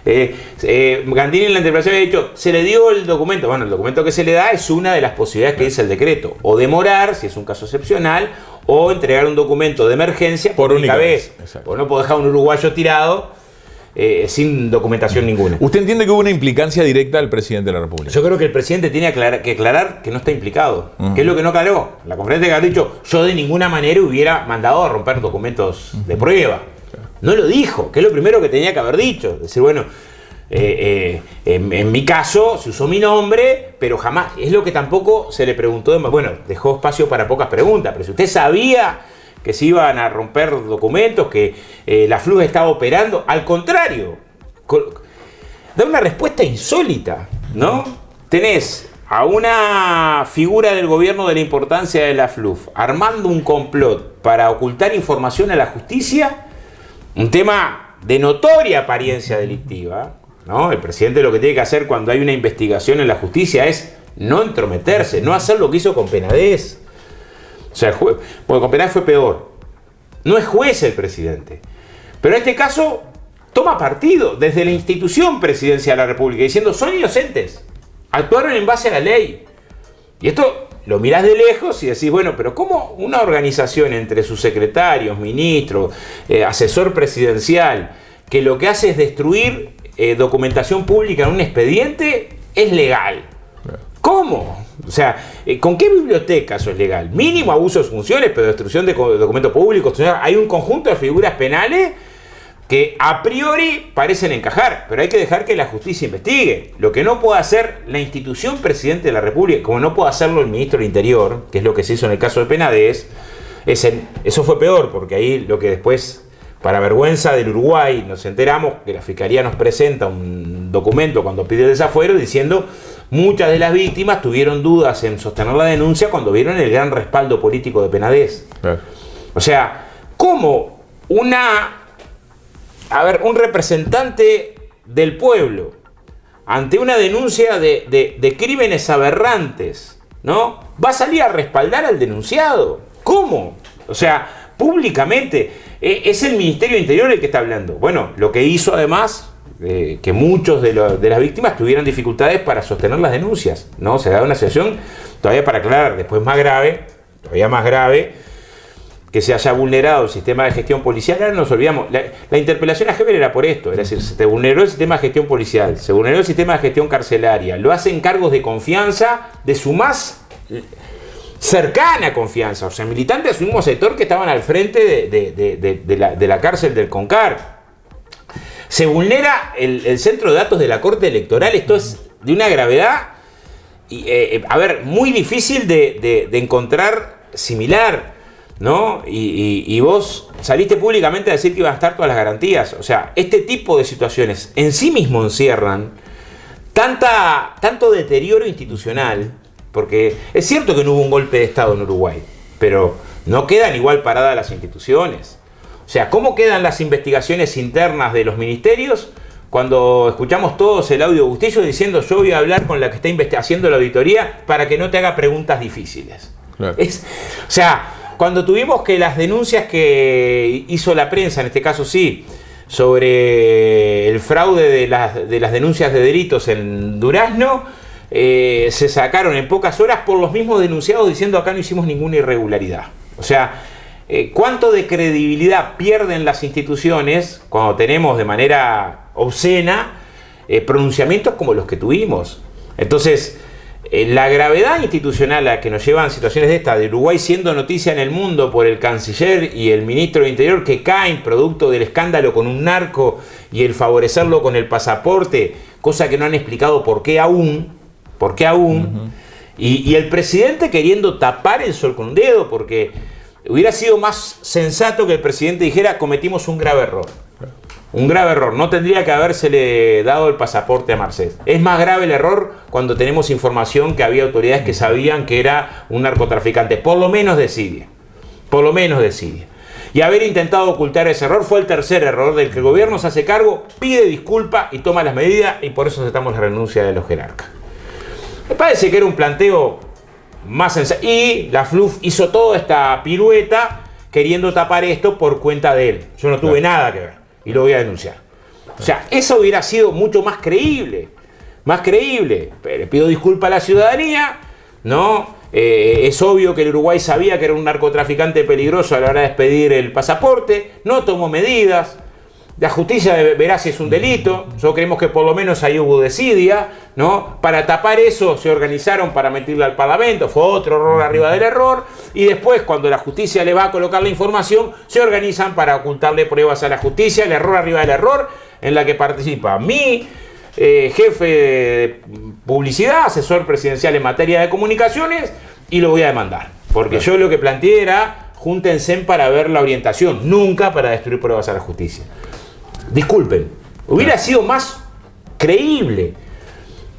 Gandini en la interpelación había dicho, se le dio el documento. Bueno, el documento que se le da es una de las posibilidades que dice el decreto. O demorar, si es un caso excepcional, o entregar un documento de emergencia por única vez. O no puedo dejar a un uruguayo tirado sin documentación ninguna. ¿Usted entiende que hubo una implicancia directa del presidente de la República? Yo creo que el presidente tiene que aclarar que no está implicado. ¿Qué es lo que no aclaró? La conferencia que ha dicho, yo de ninguna manera hubiera mandado a romper documentos de prueba. No lo dijo, que es lo primero que tenía que haber dicho. Decir, bueno, en mi caso se usó mi nombre, pero jamás, es lo que tampoco se le preguntó. Bueno, dejó espacio para pocas preguntas, pero si usted sabía que se iban a romper documentos, que la FLUF estaba operando, al contrario, da una respuesta insólita, ¿no? Tenés a una figura del gobierno de la importancia de la FLUF armando un complot para ocultar información a la justicia. Un tema de notoria apariencia delictiva, ¿no? El presidente lo que tiene que hacer cuando hay una investigación en la justicia es no entrometerse, no hacer lo que hizo con Penades. O sea, porque con Penades fue peor. No es juez el presidente. Pero en este caso toma partido desde la institución presidencial de la República diciendo son inocentes, actuaron en base a la ley. Y esto lo mirás de lejos y decís, bueno, pero ¿cómo una organización entre sus secretarios, ministros, asesor presidencial, que lo que hace es destruir documentación pública en un expediente, es legal? ¿Cómo? O sea, ¿con qué biblioteca eso es legal? Mínimo abuso de funciones, pero destrucción de documentos públicos. Hay un conjunto de figuras penales que a priori parecen encajar, pero hay que dejar que la justicia investigue. Lo que no puede hacer la institución presidente de la República, como no puede hacerlo el ministro del Interior, que es lo que se hizo en el caso de Penades, eso fue peor, porque ahí lo que después, para vergüenza del Uruguay, nos enteramos que la Fiscalía nos presenta un documento cuando pide el desafuero diciendo muchas de las víctimas tuvieron dudas en sostener la denuncia cuando vieron el gran respaldo político de Penades. O sea, ¿cómo un representante del pueblo ante una denuncia de crímenes aberrantes, ¿no?, va a salir a respaldar al denunciado? ¿Cómo? O sea, públicamente. Es el Ministerio del Interior el que está hablando. Bueno, lo que hizo además que muchos de las víctimas tuvieran dificultades para sostener las denuncias, ¿no? Se da una situación, todavía para aclarar, después todavía más grave, que se haya vulnerado el sistema de gestión policial. Ahora nos olvidamos, la interpelación a Heber era por esto, es decir, se vulneró el sistema de gestión policial, se vulneró el sistema de gestión carcelaria, lo hacen cargos de confianza de su más cercana confianza, o sea, militantes de su mismo sector que estaban al frente de la cárcel del Concar. Se vulnera el centro de datos de la Corte Electoral. Esto es de una gravedad, muy difícil de encontrar similar, ¿no? Y vos saliste públicamente a decir que iban a estar todas las garantías. O sea, este tipo de situaciones en sí mismo encierran tanto deterioro institucional, porque es cierto que no hubo un golpe de Estado en Uruguay, pero no quedan igual paradas las instituciones. O sea, ¿cómo quedan las investigaciones internas de los ministerios cuando escuchamos todos el audio de Bustillo diciendo yo voy a hablar con la que está haciendo la auditoría para que no te haga preguntas difíciles? Claro. O sea, cuando tuvimos que las denuncias que hizo la prensa, en este caso sí, sobre el fraude de las denuncias de delitos en Durazno, se sacaron en pocas horas por los mismos denunciados diciendo acá no hicimos ninguna irregularidad. O sea, ¿cuánto de credibilidad pierden las instituciones cuando tenemos de manera obscena pronunciamientos como los que tuvimos? Entonces, la gravedad institucional a que nos llevan situaciones de esta, de Uruguay siendo noticia en el mundo por el canciller y el ministro del Interior que caen producto del escándalo con un narco y el favorecerlo con el pasaporte, cosa que no han explicado por qué aún, y el presidente queriendo tapar el sol con un dedo, porque hubiera sido más sensato que el presidente dijera cometimos un grave error. Un grave error. No tendría que habérsele dado el pasaporte a Marcet. Es más grave el error cuando tenemos información que había autoridades que sabían que era un narcotraficante, por lo menos de Siria. Y haber intentado ocultar ese error fue el tercer error del que el gobierno se hace cargo, pide disculpa y toma las medidas, y por eso aceptamos la renuncia de los jerarcas. Me parece que era un planteo más sensato. Y la FLUF hizo toda esta pirueta queriendo tapar esto por cuenta de él. Yo no tuve nada que ver y lo voy a denunciar. O sea, eso hubiera sido mucho más creíble. Pero le pido disculpas a la ciudadanía, ¿no? Es obvio que el Uruguay sabía que era un narcotraficante peligroso a la hora de expedir el pasaporte, no tomó medidas. La justicia verá si es un delito. Nosotros creemos que por lo menos ahí hubo desidia, ¿no? Para tapar eso se organizaron para meterle al Parlamento. Fue otro error arriba del error. Y después, cuando la justicia le va a colocar la información, se organizan para ocultarle pruebas a la justicia. El error arriba del error, en la que participa mi jefe de publicidad, asesor presidencial en materia de comunicaciones, y lo voy a demandar. Porque yo lo que planteé era júntense para ver la orientación, nunca para destruir pruebas a la justicia. Disculpen, hubiera sido más creíble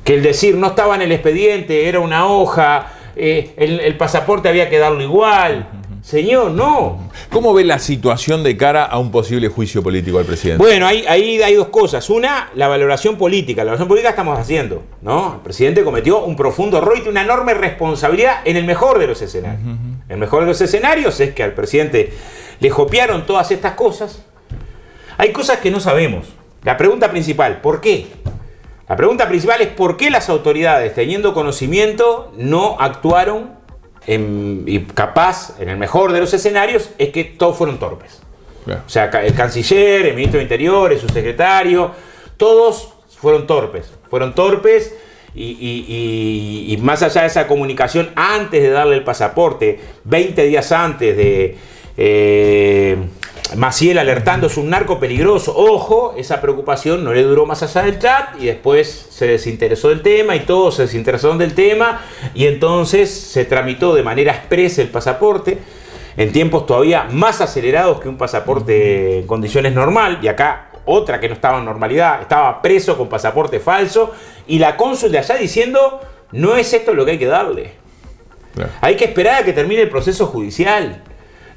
que el decir no estaba en el expediente, era una hoja, el pasaporte había que darlo igual. Señor, no. ¿Cómo ve la situación de cara a un posible juicio político al presidente? Bueno, ahí hay dos cosas. Una, la valoración política. La valoración política estamos haciendo, ¿no? El presidente cometió un profundo error y tiene una enorme responsabilidad en el mejor de los escenarios. El mejor de los escenarios es que al presidente le copiaron todas estas cosas. Hay cosas que no sabemos. La pregunta principal, ¿por qué? La pregunta principal es ¿por qué las autoridades, teniendo conocimiento, no actuaron y capaz, en el mejor de los escenarios, es que todos fueron torpes. Claro. O sea, el canciller, el ministro de Interior, el subsecretario, todos fueron torpes. Y más allá de esa comunicación antes de darle el pasaporte, 20 días antes de Maciel alertando, es un narco peligroso. Ojo, esa preocupación no le duró más allá del chat y después se desinteresó del tema y todos se desinteresaron del tema y entonces se tramitó de manera expresa el pasaporte en tiempos todavía más acelerados que un pasaporte en condiciones normal. Y acá otra que no estaba en normalidad, estaba preso con pasaporte falso y la cónsul de allá diciendo no es esto lo que hay que darle. Claro. Hay que esperar a que termine el proceso judicial.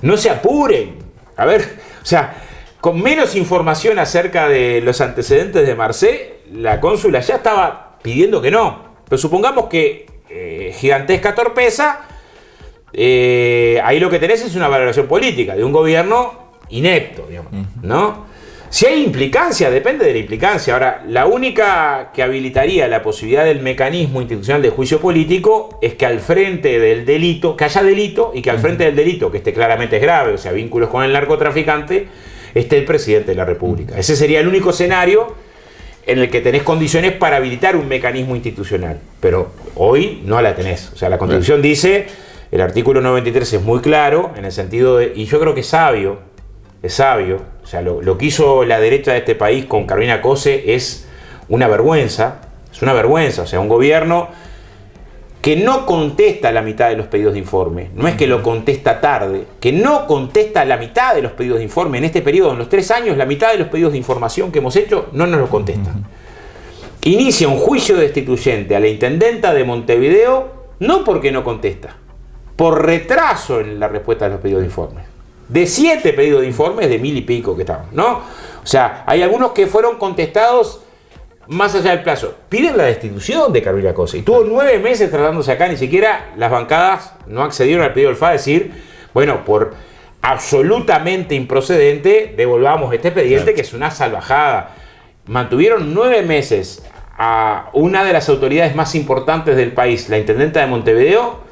No se apuren. A ver, o sea, con menos información acerca de los antecedentes de Marcé, la cónsul allá estaba pidiendo que no. Pero supongamos que gigantesca torpeza, ahí lo que tenés es una valoración política de un gobierno inepto, digamos, ¿no? Si hay implicancia, depende de la implicancia. Ahora, la única que habilitaría la posibilidad del mecanismo institucional de juicio político es que al frente del delito, que haya delito y que al frente del delito, que este claramente es grave, o sea, vínculos con el narcotraficante, esté el presidente de la República. Ese sería el único escenario en el que tenés condiciones para habilitar un mecanismo institucional. Pero hoy no la tenés. O sea, la Constitución dice, el artículo 93 es muy claro, en el sentido de, y yo creo que es sabio, o sea, lo que hizo la derecha de este país con Carolina Cose es una vergüenza, o sea, un gobierno que no contesta la mitad de los pedidos de informe, no es que lo contesta tarde, que no contesta la mitad de los pedidos de informe. En este periodo, en los 3 años, la mitad de los pedidos de información que hemos hecho no nos lo contestan. Inicia un juicio destituyente a la intendenta de Montevideo, no porque no contesta, por retraso en la respuesta de los pedidos de informe. De 7 pedidos de informes, de 1000 y pico que estaban, ¿no? O sea, hay algunos que fueron contestados más allá del plazo. Piden la destitución de Carolina Cose. Y tuvo 9 meses tratándose acá, ni siquiera las bancadas no accedieron al pedido del FA a decir, bueno, por absolutamente improcedente, devolvamos este expediente, que es una salvajada. Mantuvieron 9 meses a una de las autoridades más importantes del país, la intendenta de Montevideo,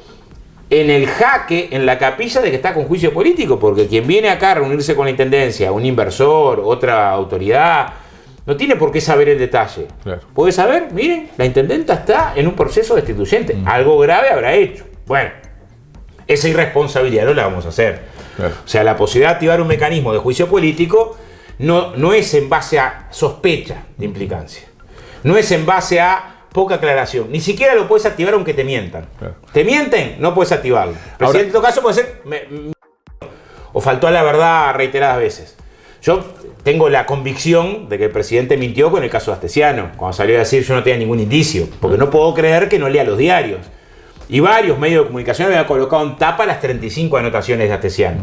en el jaque, en la capilla de que está con juicio político, porque quien viene acá a reunirse con la intendencia, un inversor, otra autoridad, no tiene por qué saber el detalle. Claro. Puede saber, miren, la intendenta está en un proceso destituyente, algo grave habrá hecho. Bueno, esa irresponsabilidad no la vamos a hacer. Claro. O sea, la posibilidad de activar un mecanismo de juicio político no es en base a sospecha de implicancia, no es en base a poca aclaración. Ni siquiera lo puedes activar aunque te mientan. Claro. ¿Te mienten? No puedes activarlo. Pero en todo caso puede ser o faltó a la verdad reiteradas veces. Yo tengo la convicción de que el presidente mintió con el caso de Astesiano, cuando salió a decir yo no tenía ningún indicio, porque no puedo creer que no lea los diarios. Y varios medios de comunicación habían colocado en tapa las 35 anotaciones de Astesiano.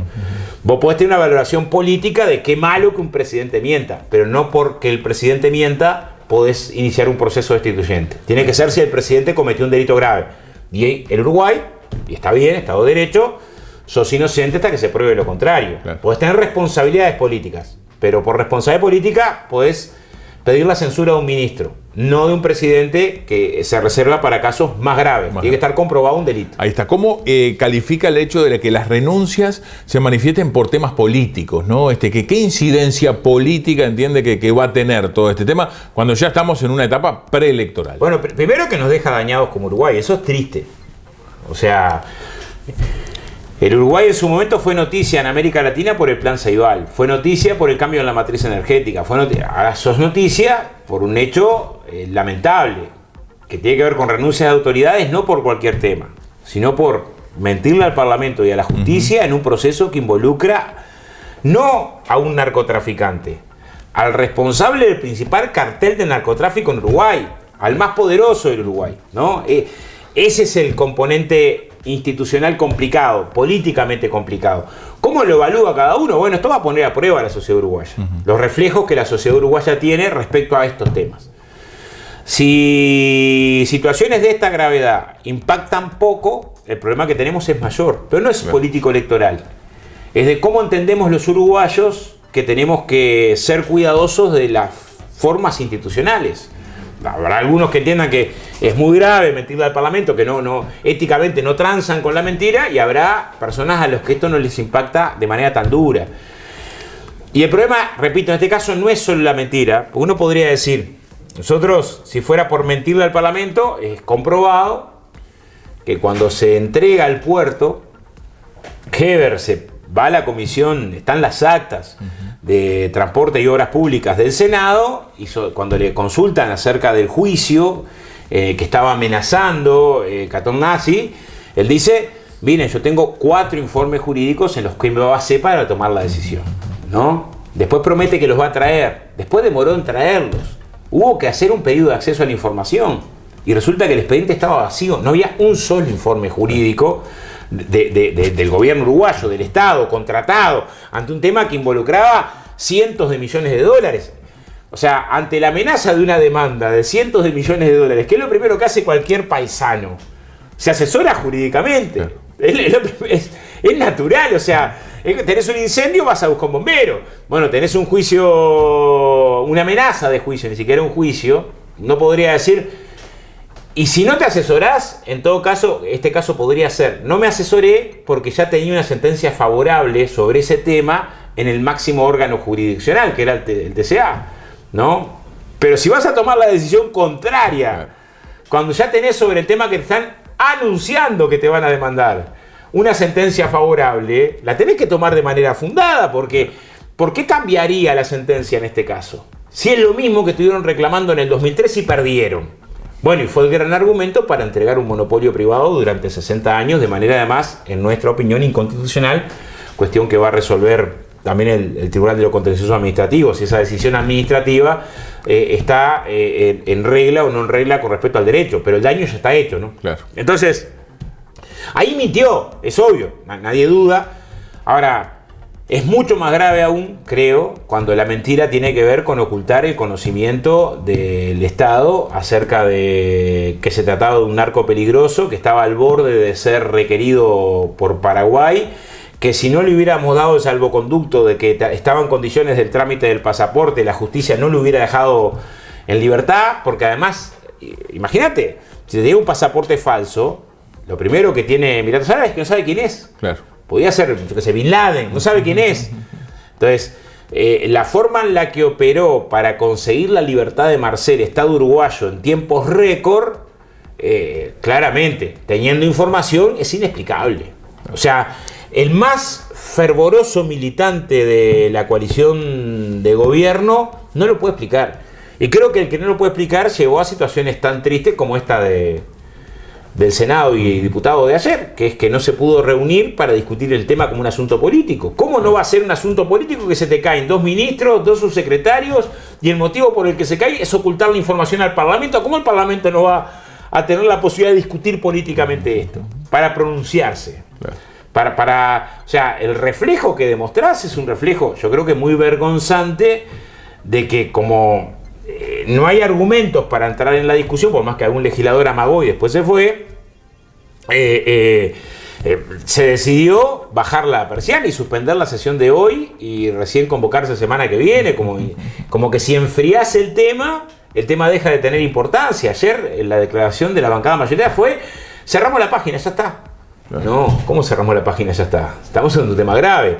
Vos podés tener una valoración política de qué malo que un presidente mienta, pero no porque el presidente mienta podés iniciar un proceso destituyente. Tiene que ser si el presidente cometió un delito grave. Y el Uruguay, y está bien, Estado de Derecho, sos inocente hasta que se pruebe lo contrario. Claro. Podés tener responsabilidades políticas, pero por responsabilidad política podés pedir la censura de un ministro, no de un presidente que se reserva para casos más graves. Tiene que estar comprobado un delito. Ahí está. ¿Cómo califica el hecho de que las renuncias se manifiesten por temas políticos, ¿no? ¿Qué incidencia política entiende que va a tener todo este tema cuando ya estamos en una etapa preelectoral? Bueno, primero que nos deja dañados como Uruguay, eso es triste. O sea, el Uruguay en su momento fue noticia en América Latina por el Plan Ceibal, fue noticia por el cambio en la matriz energética, ahora sos noticia por un hecho lamentable, que tiene que ver con renuncias de autoridades, no por cualquier tema, sino por mentirle al Parlamento y a la justicia en un proceso que involucra no a un narcotraficante, al responsable del principal cartel de narcotráfico en Uruguay, al más poderoso del Uruguay, ¿no? Ese es el componente institucional complicado, políticamente complicado. ¿Cómo lo evalúa cada uno? Bueno, esto va a poner a prueba a la sociedad uruguaya. Los reflejos que la sociedad uruguaya tiene respecto a estos temas. Si situaciones de esta gravedad impactan poco, el problema que tenemos es mayor. Pero no es político electoral. Es de cómo entendemos los uruguayos que tenemos que ser cuidadosos de las formas institucionales. habrá algunos que entiendan que es muy grave mentirle al Parlamento, que éticamente no transan con la mentira, y habrá personas a los que esto no les impacta de manera tan dura. Y el problema, repito, en este caso no es solo la mentira. Uno podría decir, nosotros, si fuera por mentirle al Parlamento, es comprobado que cuando se entrega al puerto, Heber se va a la comisión, están las actas de Transporte y Obras Públicas del Senado, y cuando le consultan acerca del juicio que estaba amenazando Catonazzi, él dice, miren, yo tengo 4 informes jurídicos en los que me basé para tomar la decisión, ¿no? Después promete que los va a traer, después demoró en traerlos, hubo que hacer un pedido de acceso a la información, y resulta que el expediente estaba vacío, no había un solo informe jurídico del gobierno uruguayo, del Estado, contratado, ante un tema que involucraba cientos de millones de dólares. O sea, ante la amenaza de una demanda de cientos de millones de dólares, ¿qué es lo primero que hace cualquier paisano? Se asesora jurídicamente. Claro. Es natural, o sea, tenés un incendio, vas a buscar un bombero. Bueno, tenés un juicio, una amenaza de juicio, ni siquiera un juicio, no podría decir... Y si no te asesorás, en todo caso, este caso podría ser, no me asesoré porque ya tenía una sentencia favorable sobre ese tema en el máximo órgano jurisdiccional, que era el TCA, ¿no? Pero si vas a tomar la decisión contraria, cuando ya tenés sobre el tema que te están anunciando que te van a demandar una sentencia favorable, la tenés que tomar de manera fundada, porque ¿por qué cambiaría la sentencia en este caso? Si es lo mismo que estuvieron reclamando en el 2003 y perdieron. Bueno, y fue el gran argumento para entregar un monopolio privado durante 60 años, de manera además, en nuestra opinión, inconstitucional, cuestión que va a resolver también el Tribunal de los Contenciosos Administrativos, si esa decisión administrativa está en regla o no en regla con respecto al derecho, pero el daño ya está hecho, ¿no? Claro. Entonces, ahí mintió, es obvio, nadie duda. Ahora, es mucho más grave aún, creo, cuando la mentira tiene que ver con ocultar el conocimiento del Estado acerca de que se trataba de un narco peligroso que estaba al borde de ser requerido por Paraguay, que si no le hubiéramos dado el salvoconducto de que estaba en condiciones del trámite del pasaporte, la justicia no lo hubiera dejado en libertad, porque además, imagínate, si te llega un pasaporte falso, lo primero que tiene Emiratos Árabes es que no sabe quién es. Claro. Podía ser, yo qué sé, Bin Laden, no sabe quién es. Entonces, la forma en la que operó para conseguir la libertad de Marcel, Estado uruguayo, en tiempos récord, claramente, teniendo información, es inexplicable. O sea, el más fervoroso militante de la coalición de gobierno no lo puede explicar. Y creo que el que no lo puede explicar llegó a situaciones tan tristes como esta del Senado y diputado de ayer, que es que no se pudo reunir para discutir el tema como un asunto político. ¿Cómo no va a ser un asunto político que se te caen 2 ministros, 2 subsecretarios, y el motivo por el que se cae es ocultar la información al Parlamento? ¿Cómo el Parlamento no va a tener la posibilidad de discutir políticamente esto? Para pronunciarse. O sea, el reflejo que demostrás es un reflejo, yo creo que muy vergonzante, de que como no hay argumentos para entrar en la discusión, por más que algún legislador amagó y después se fue, se decidió bajar la persiana y suspender la sesión de hoy y recién convocarse la semana que viene, como que si enfriase el tema deja de tener importancia. Ayer en la declaración de la bancada mayoría fue, cerramos la página, ya está. No, ¿cómo cerramos la página? Ya está. Estamos en un tema grave.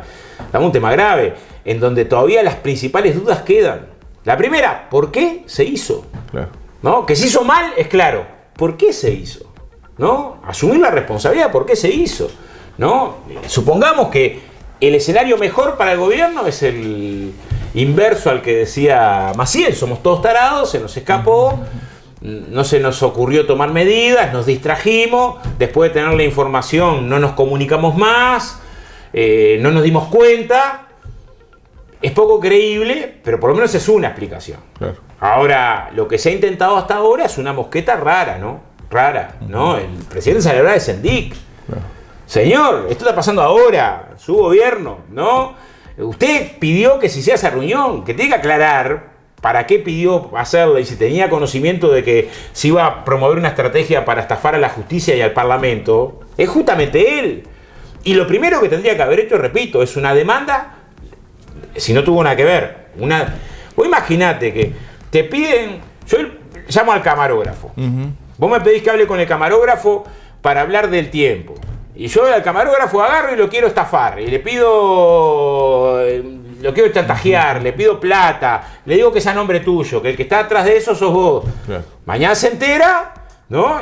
En donde todavía las principales dudas quedan. La primera, ¿por qué se hizo? Claro. ¿No? Que se hizo mal, es claro. ¿Por qué se hizo? ¿No? Asumir la responsabilidad, ¿por qué se hizo? ¿No? Supongamos que el escenario mejor para el gobierno es el inverso al que decía Maciel. Somos todos tarados, se nos escapó, no se nos ocurrió tomar medidas, nos distrajimos, después de tener la información no nos comunicamos más, no nos dimos cuenta. Es poco creíble, pero por lo menos es una explicación. Claro. Ahora, lo que se ha intentado hasta ahora es una mosqueta rara, ¿no? ¿no? El presidente salió a hablar de Sendic. Claro. Señor, esto está pasando ahora, su gobierno, ¿no? Usted pidió que se hiciera esa reunión, que tiene que aclarar para qué pidió hacerla y si tenía conocimiento de que se iba a promover una estrategia para estafar a la justicia y al Parlamento. Es justamente él. Y lo primero que tendría que haber hecho, repito, es una demanda. Si no tuvo nada que ver, vos imaginate que te piden, yo llamo al camarógrafo. Vos me pedís que hable con el camarógrafo para hablar del tiempo. Y yo al camarógrafo agarro y lo quiero estafar. Y le pido... Lo quiero chantajear, le pido plata. Le digo que sea nombre tuyo, que el que está atrás de eso sos vos. Claro. Mañana se entera, ¿no?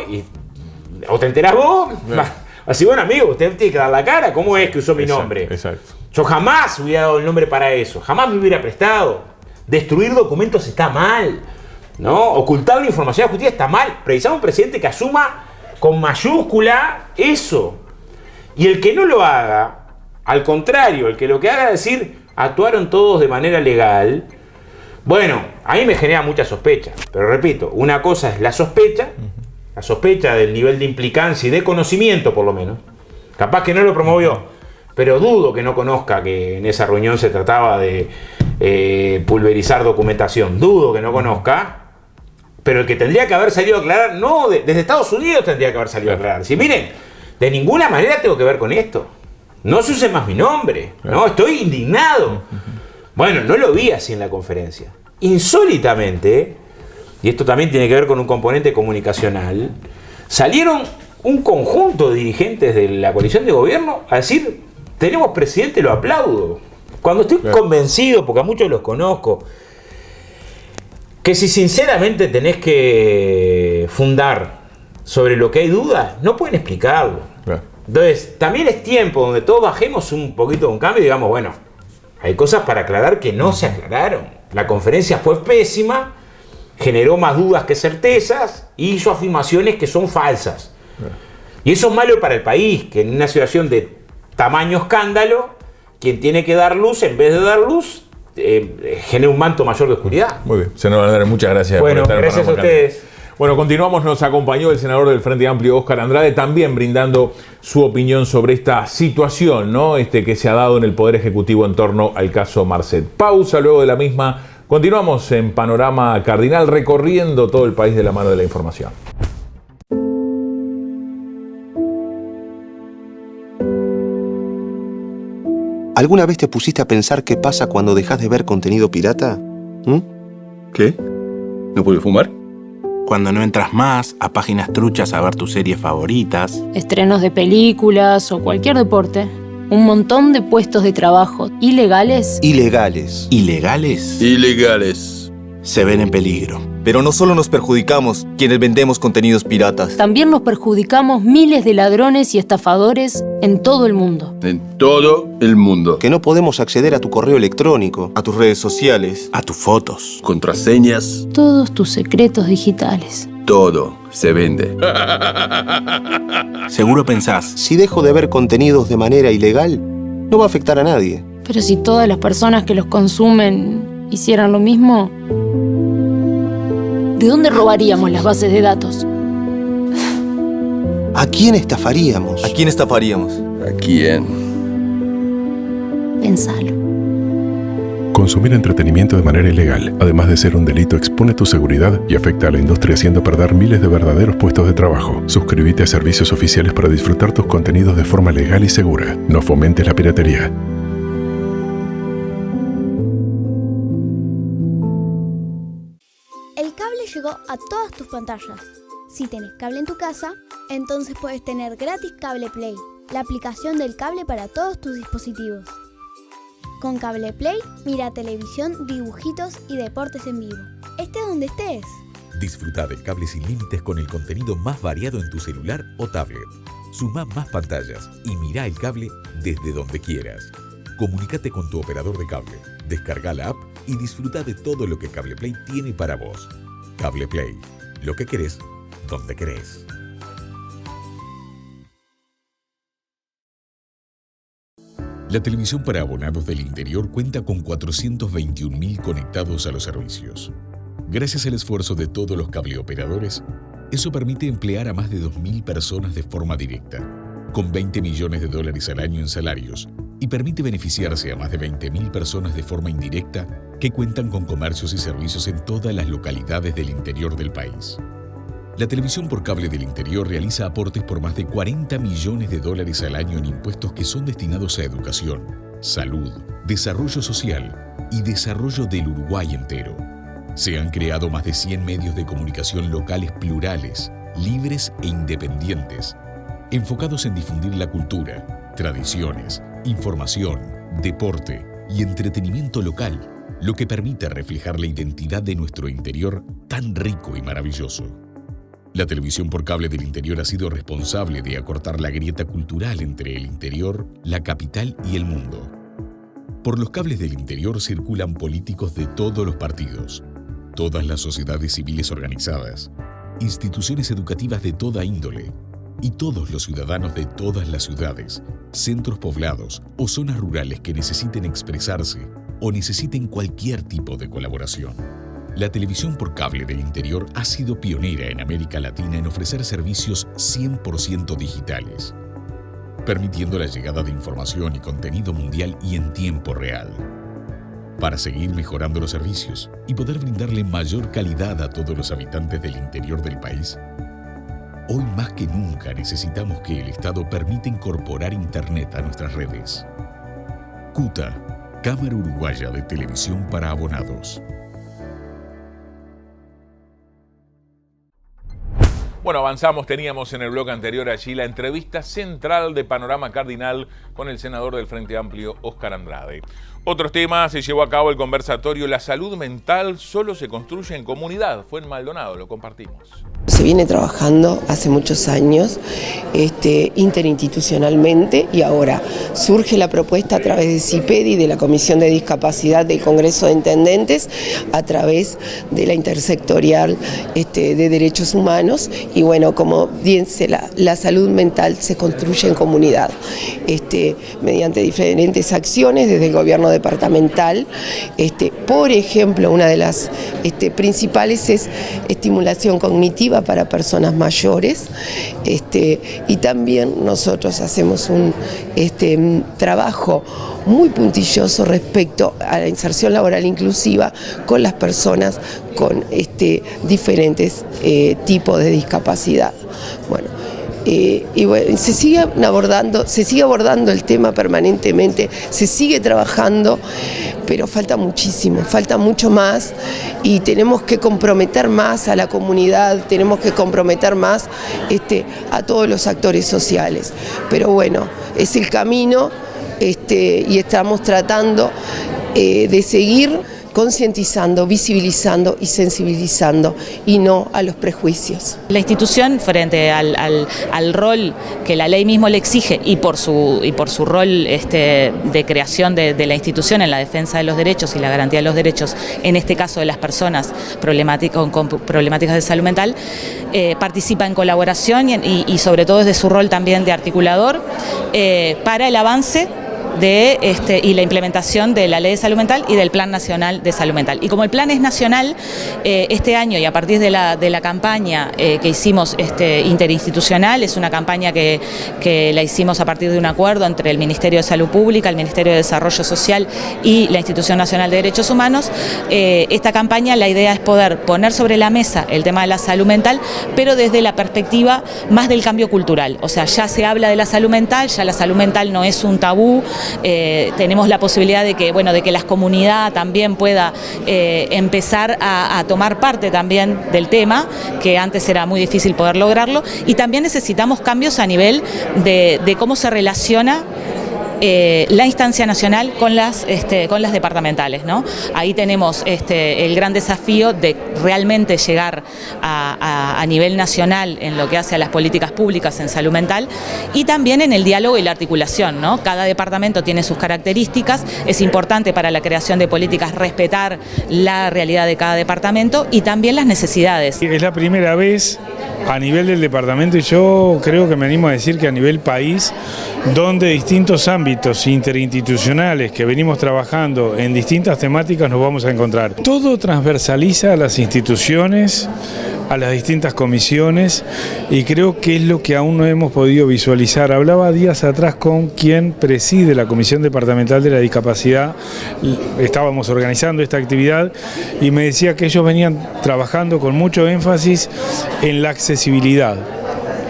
O te enterás vos. Claro. Así, bueno, amigo, usted tiene que dar la cara. ¿Cómo es que usó mi nombre? Exacto. Yo jamás hubiera dado el nombre para eso. Jamás me hubiera prestado. Destruir documentos está mal, ¿no? Ocultar la información a la justicia está mal. Precisamos un presidente que asuma con mayúscula eso. Y el que no lo haga, al contrario, el que lo que haga es decir, actuaron todos de manera legal. Bueno, a mí me genera mucha sospecha. Pero repito, una cosa es la sospecha del nivel de implicancia y de conocimiento, por lo menos. Capaz que no lo promovió, pero dudo que no conozca que en esa reunión se trataba de pulverizar documentación. Dudo que no conozca. Pero el que tendría que haber salido a aclarar, no, desde Estados Unidos tendría que haber salido a aclarar. Si miren, de ninguna manera tengo que ver con esto. No se use más mi nombre. No, estoy indignado. Bueno, no lo vi así en la conferencia. Insólitamente, y esto también tiene que ver con un componente comunicacional, salieron un conjunto de dirigentes de la coalición de gobierno a decir, tenemos presidente, lo aplaudo. Cuando estoy convencido, porque a muchos los conozco, que si sinceramente tenés que fundar sobre lo que hay dudas, no pueden explicarlo. Entonces, también es tiempo donde todos bajemos un poquito de un cambio y digamos, bueno, hay cosas para aclarar que no se aclararon. La conferencia fue pésima, generó más dudas que certezas y hizo afirmaciones que son falsas. Y eso es malo para el país, que en una situación de tamaño escándalo, quien tiene que dar luz, en vez de dar luz, genera un manto mayor de oscuridad. Muy bien, senador Andrade, muchas gracias. Bueno, por estar gracias a ustedes. Bueno, continuamos, nos acompañó el senador del Frente Amplio, Óscar Andrade, también brindando su opinión sobre esta situación, ¿no? Que se ha dado en el Poder Ejecutivo en torno al caso Marcet. Pausa, luego de la misma, continuamos en Panorama Cardinal, recorriendo todo el país de la mano de la información. ¿Alguna vez te pusiste a pensar qué pasa cuando dejas de ver contenido pirata? ¿Qué? ¿No puedo fumar? Cuando no entras más a páginas truchas a ver tus series favoritas. Estrenos de películas o cualquier deporte. Un montón de puestos de trabajo ilegales. Ilegales. ¿Ilegales? Ilegales. Se ven en peligro. Pero no solo nos perjudicamos quienes vendemos contenidos piratas. También nos perjudicamos miles de ladrones y estafadores en todo el mundo. En todo el mundo. Que no podemos acceder a tu correo electrónico, A tus redes sociales. A tus fotos. Contraseñas. Todos tus secretos digitales. Todo se vende. Seguro pensás, si dejo de ver contenidos de manera ilegal, no va a afectar a nadie. Pero si todas las personas que los consumen hicieran lo mismo, ¿de dónde robaríamos las bases de datos? ¿A quién estafaríamos? ¿A quién estafaríamos? ¿A quién? Pensalo. Consumir entretenimiento de manera ilegal, además de ser un delito, expone tu seguridad y afecta a la industria haciendo perder miles de verdaderos puestos de trabajo. Suscríbete a servicios oficiales para disfrutar tus contenidos de forma legal y segura. No fomentes la piratería. El cable llegó a todas tus pantallas. Si tenés cable en tu casa, entonces puedes tener gratis Cable Play, la aplicación del cable para todos tus dispositivos. Con Cable Play, mira televisión, dibujitos y deportes en vivo. Estés donde estés. Disfruta del cable sin límites con el contenido más variado en tu celular o tablet. Suma más pantallas y mira el cable desde donde quieras. Comunícate con tu operador de cable, descarga la app y disfruta de todo lo que Cable Play tiene para vos. Cable Play, lo que querés, donde querés. La televisión para abonados del interior cuenta con 421.000 conectados a los servicios. Gracias al esfuerzo de todos los cableoperadores, eso permite emplear a más de 2.000 personas de forma directa, con $20 millones al año en salarios, y permite beneficiarse a más de 20.000 personas de forma indirecta que cuentan con comercios y servicios en todas las localidades del interior del país. La televisión por cable del interior realiza aportes por más de $40 millones al año en impuestos que son destinados a educación, salud, desarrollo social y desarrollo del Uruguay entero. Se han creado más de 100 medios de comunicación locales plurales, libres e independientes, enfocados en difundir la cultura, tradiciones, información, deporte y entretenimiento local, lo que permite reflejar la identidad de nuestro interior tan rico y maravilloso. La televisión por cable del interior ha sido responsable de acortar la grieta cultural entre el interior, la capital y el mundo. Por los cables del interior circulan políticos de todos los partidos, todas las sociedades civiles organizadas, instituciones educativas de toda índole y todos los ciudadanos de todas las ciudades, centros poblados o zonas rurales que necesiten expresarse o necesiten cualquier tipo de colaboración. La televisión por cable del interior ha sido pionera en América Latina en ofrecer servicios 100% digitales, permitiendo la llegada de información y contenido mundial y en tiempo real. Para seguir mejorando los servicios y poder brindarle mayor calidad a todos los habitantes del interior del país, hoy más que nunca necesitamos que el Estado permita incorporar Internet a nuestras redes. CUTA, Cámara Uruguaya de Televisión para Abonados. Bueno, avanzamos, teníamos en el bloque anterior allí la entrevista central de Panorama Cardinal con el senador del Frente Amplio, Óscar Andrade. Otros temas, se llevó a cabo el conversatorio La salud mental solo se construye en comunidad. Fue en Maldonado, lo compartimos. Se viene trabajando hace muchos años interinstitucionalmente y ahora surge la propuesta a través de CIPEDI, de la Comisión de Discapacidad del Congreso de Intendentes, a través de la intersectorial de Derechos Humanos y bueno, como dice, la salud mental se construye en comunidad mediante diferentes acciones desde el gobierno departamental. Por ejemplo, una de las principales es estimulación cognitiva para personas mayores y también nosotros hacemos un trabajo muy puntilloso respecto a la inserción laboral inclusiva con las personas con diferentes tipos de discapacidad. Bueno, y bueno, se sigue abordando el tema permanentemente, se sigue trabajando, pero falta muchísimo, falta mucho más y tenemos que comprometer más a la comunidad, tenemos que comprometer más a todos los actores sociales. Pero bueno, es el camino y estamos tratando de seguir concientizando, visibilizando y sensibilizando y no a los prejuicios. La institución, frente al rol que la ley mismo le exige y por su rol de creación de la institución en la defensa de los derechos y la garantía de los derechos, en este caso de las personas con problemáticas de salud mental, participa en colaboración y sobre todo desde su rol también de articulador para el avance y la implementación de la Ley de Salud Mental y del Plan Nacional de Salud Mental. Y como el plan es nacional, este año y a partir de la campaña que hicimos interinstitucional, es una campaña que la hicimos a partir de un acuerdo entre el Ministerio de Salud Pública, el Ministerio de Desarrollo Social y la Institución Nacional de Derechos Humanos. Esta campaña, la idea es poder poner sobre la mesa el tema de la salud mental, pero desde la perspectiva más del cambio cultural. O sea, ya se habla de la salud mental, ya la salud mental no es un tabú. Tenemos la posibilidad de que la comunidad también pueda empezar a tomar parte también del tema, que antes era muy difícil poder lograrlo, y también necesitamos cambios a nivel de cómo se relaciona la instancia nacional con las departamentales, ¿no? Ahí tenemos el gran desafío de realmente llegar a nivel nacional en lo que hace a las políticas públicas en salud mental y también en el diálogo y la articulación, ¿no? Cada departamento tiene sus características, es importante para la creación de políticas respetar la realidad de cada departamento y también las necesidades. Es la primera vez a nivel del departamento y yo creo que me animo a decir que a nivel país, donde distintos ámbitos interinstitucionales que venimos trabajando en distintas temáticas nos vamos a encontrar. Todo transversaliza a las instituciones, a las distintas comisiones y creo que es lo que aún no hemos podido visualizar. Hablaba días atrás con quien preside la Comisión Departamental de la Discapacidad, estábamos organizando esta actividad y me decía que ellos venían trabajando con mucho énfasis en la accesibilidad.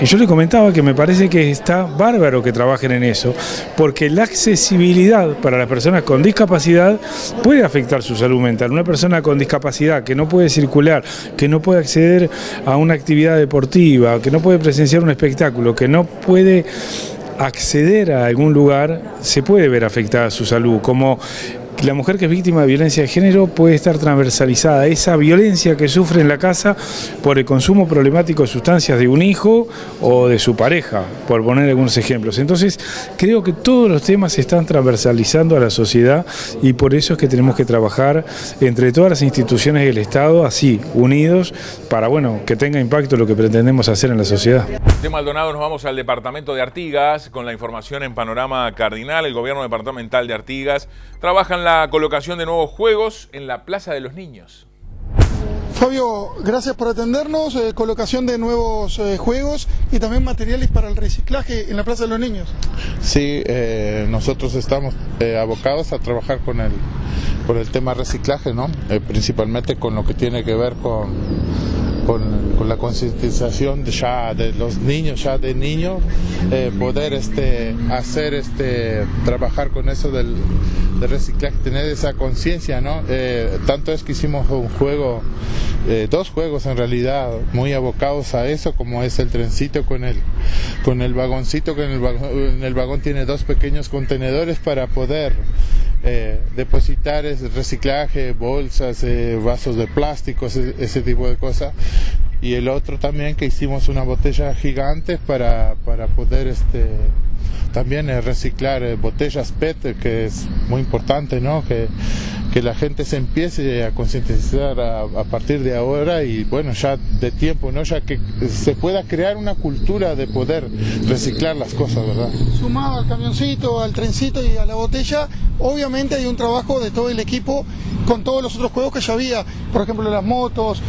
Y yo le comentaba que me parece que está bárbaro que trabajen en eso, porque la accesibilidad para las personas con discapacidad puede afectar su salud mental. Una persona con discapacidad que no puede circular, que no puede acceder a una actividad deportiva, que no puede presenciar un espectáculo, que no puede acceder a algún lugar, se puede ver afectada su salud. Como la mujer que es víctima de violencia de género puede estar transversalizada. Esa violencia que sufre en la casa por el consumo problemático de sustancias de un hijo o de su pareja, por poner algunos ejemplos. Entonces, creo que todos los temas se están transversalizando a la sociedad y por eso es que tenemos que trabajar entre todas las instituciones del Estado, así, unidos, para que tenga impacto lo que pretendemos hacer en la sociedad. De Maldonado nos vamos al departamento de Artigas con la información en Panorama Cardinal. El gobierno departamental de Artigas trabaja en la colocación de nuevos juegos en la Plaza de los Niños. Fabio, gracias por atendernos. Colocación de nuevos juegos y también materiales para el reciclaje en la Plaza de los Niños. Sí, nosotros estamos abocados a trabajar con el tema reciclaje, ¿no? Principalmente con lo que tiene que ver con la concientización de los niños, ya de niños, poder hacer trabajar con eso del reciclaje, tener esa conciencia, ¿no? Tanto es que hicimos un juego, dos juegos en realidad muy abocados a eso, como es el trencito con el vagoncito, que en el vagón tiene dos pequeños contenedores para poder depositar reciclaje, bolsas, vasos de plástico, ese tipo de cosas. Y el otro también, que hicimos una botella gigante para poder también reciclar botellas PET, que es muy importante, ¿no? Que la gente se empiece a concientizar a partir de ahora y ya de tiempo, ¿no? Ya que se pueda crear una cultura de poder reciclar las cosas, ¿verdad? Sumado al camioncito, al trencito y a la botella, obviamente hay un trabajo de todo el equipo con todos los otros juegos que ya había, por ejemplo las motos,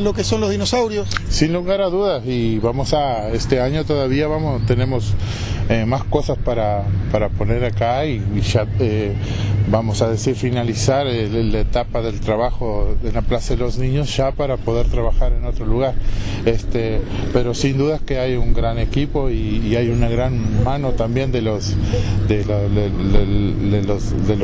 lo que son los dinosaurios. Sin lugar a dudas, y este año todavía tenemos más cosas para poner acá y ya vamos a decir finalizar la etapa del trabajo de la Plaza de los Niños ya para poder trabajar en otro lugar. Pero sin duda que hay un gran equipo y hay una gran mano también de los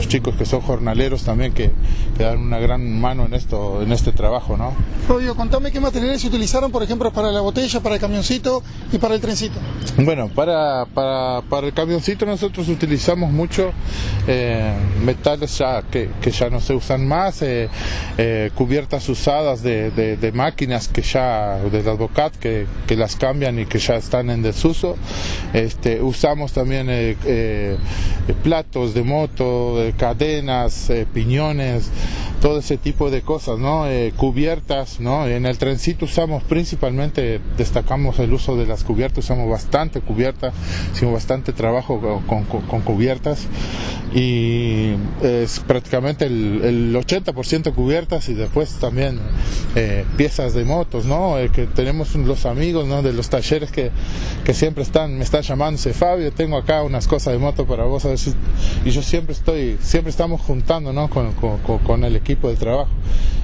chicos que son jornaleros también que dan una gran mano en este trabajo, ¿no? Fabio, contame qué materiales se utilizaron, por ejemplo, para la botella, para el camioncito y para el trencito. Bueno, para el camioncito nosotros utilizamos mucho metales ya que ya no se usan más, cubiertas usadas de máquinas que ya de las Bocat que las cambian y que ya están en desuso. Usamos también platos de moto, cadenas, piñones, todo ese tipo de cosas, ¿no? Cubiertas, ¿no? En el trencito usamos principalmente, destacamos el uso de las cubiertas, usamos bastante cubierta, hicimos bastante trabajo con cubiertas y es prácticamente el 80% cubiertas y después también piezas de motos, ¿no? Que tenemos los amigos, ¿no? De los talleres que siempre me están llamándose, Fabio, tengo acá unas cosas de moto para vos, a ver si... y yo siempre estamos juntando, ¿no? con el equipo de trabajo.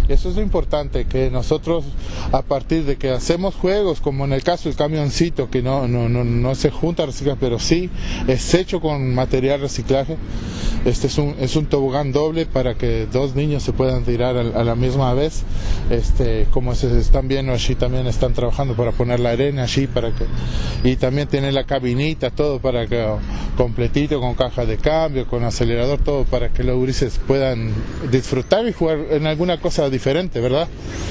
Eso es lo importante, que nosotros a partir de que hacemos juegos, como en el caso del camioncito, que no se junta a reciclar, pero sí es hecho con material reciclaje. Es un tobogán doble para que dos niños se puedan tirar a la misma vez. Como se están viendo allí, también están trabajando para poner la arena allí y también tiene la cabinita, todo para que completito, con caja de cambio, con acelerador, todo para que los gurises puedan disfrutar y jugar en alguna cosa diferente, ¿verdad?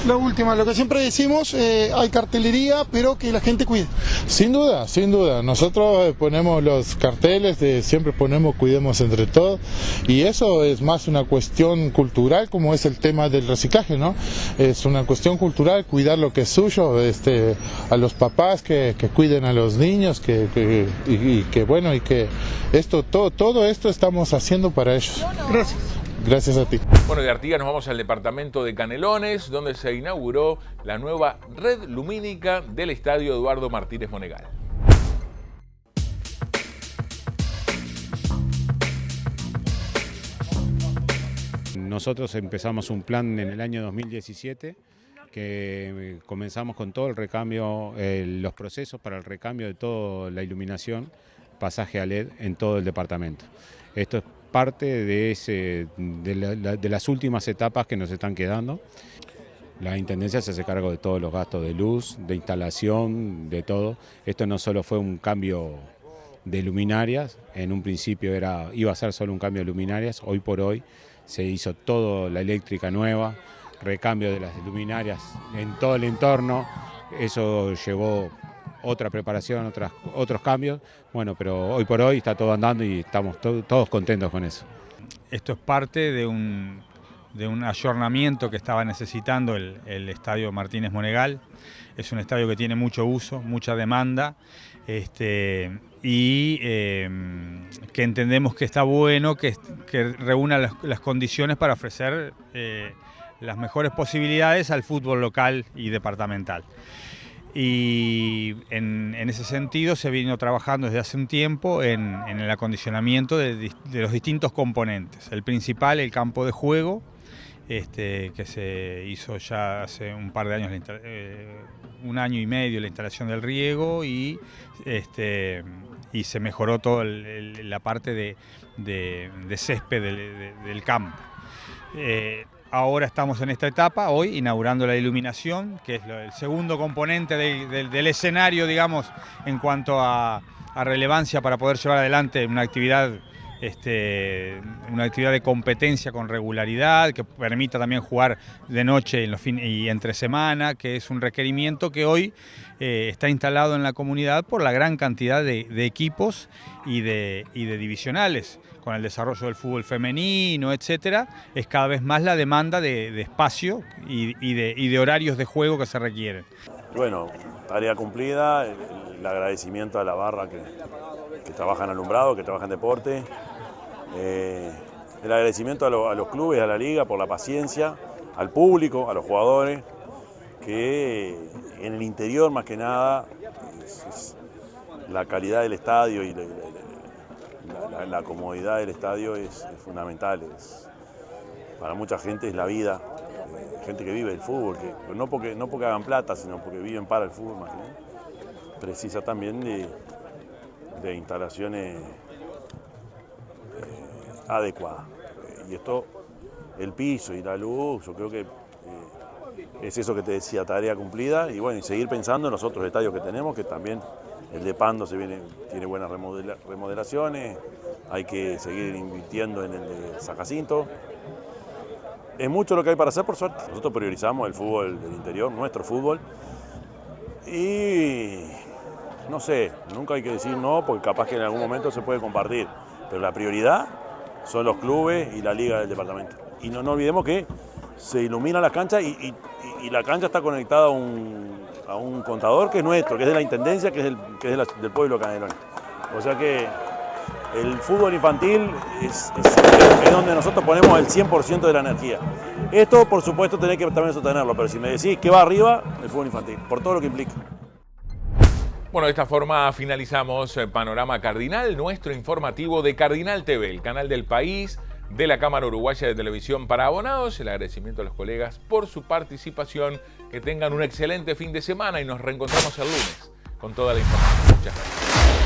La última, lo que siempre decimos, hay cartelería, pero que la gente cuide. Sin duda, sin duda. Nosotros ponemos los carteles, siempre ponemos cuidemos entre todos, y eso es más una cuestión cultural, como es el tema del reciclaje, ¿no? Es una cuestión cultural, cuidar lo que es suyo, a los papás que cuiden a los niños, y que todo esto estamos haciendo para ellos. Gracias. Gracias a ti. Bueno, de Artigas nos vamos al departamento de Canelones, donde se inauguró la nueva red lumínica del Estadio Eduardo Martínez Monegal. Nosotros empezamos un plan en el año 2017 que comenzamos con todo el recambio, los procesos para el recambio de toda la iluminación, pasaje a LED en todo el departamento. Esto es parte de las últimas etapas que nos están quedando. La Intendencia se hace cargo de todos los gastos de luz, de instalación, de todo. Esto no solo fue un cambio de luminarias, en un principio iba a ser solo un cambio de luminarias, hoy por hoy se hizo toda la eléctrica nueva, recambio de las luminarias en todo el entorno, eso llevó otra preparación, otros cambios, bueno, pero hoy por hoy está todo andando y estamos todos contentos con eso. Esto es parte de un ayornamiento que estaba necesitando el Estadio Martínez Monegal. Es un estadio que tiene mucho uso, mucha demanda, y que entendemos que está bueno, que reúna las condiciones para ofrecer las mejores posibilidades al fútbol local y departamental. Y en ese sentido se vino trabajando desde hace un tiempo en el acondicionamiento de los distintos componentes. El principal, el campo de juego, que se hizo ya hace un par de años, un año y medio, la instalación del riego, y se mejoró toda la parte de césped del campo. Ahora estamos en esta etapa, hoy, inaugurando la iluminación, que es el segundo componente del escenario, digamos, en cuanto a relevancia para poder llevar adelante una actividad de competencia con regularidad, que permita también jugar de noche y entre semana, que es un requerimiento que hoy está instalado en la comunidad por la gran cantidad de equipos y de divisionales. Con el desarrollo del fútbol femenino, etcétera, es cada vez más la demanda de espacio y de horarios de juego que se requieren. Bueno, tarea cumplida, el agradecimiento a la barra que trabaja en alumbrado, que trabaja en deporte, el agradecimiento a los clubes, a la liga por la paciencia, al público, a los jugadores, que en el interior más que nada es la calidad del estadio y la comodidad del estadio es fundamental. Para mucha gente es la vida, gente que vive el fútbol, que no porque hagan plata, sino porque viven para el fútbol, más que nada. Precisa también de instalaciones adecuadas. Y esto, el piso y la luz, yo creo que es eso que te decía, tarea cumplida, y bueno, y seguir pensando en los otros estadios que tenemos, que también el de Pando tiene buenas remodelaciones, hay que seguir invirtiendo en el de San Jacinto. Es mucho lo que hay para hacer, por suerte. Nosotros priorizamos el fútbol del interior, nuestro fútbol, y no sé, nunca hay que decir no, porque capaz que en algún momento se puede compartir, pero la prioridad son los clubes y la liga del departamento. Y no olvidemos que se ilumina la cancha y la cancha está conectada a un contador que es nuestro, que es de la Intendencia, que es del pueblo Canelones. O sea que el fútbol infantil es donde nosotros ponemos el 100% de la energía. Esto, por supuesto, tenés que también sostenerlo, pero si me decís que va arriba, el fútbol infantil, por todo lo que implica. Bueno, de esta forma finalizamos Panorama Cardinal, nuestro informativo de Cardinal TV, el canal del país, de la Cámara Uruguaya de Televisión para Abonados. El agradecimiento a los colegas por su participación. Que tengan un excelente fin de semana y nos reencontramos el lunes con toda la información. Muchas gracias.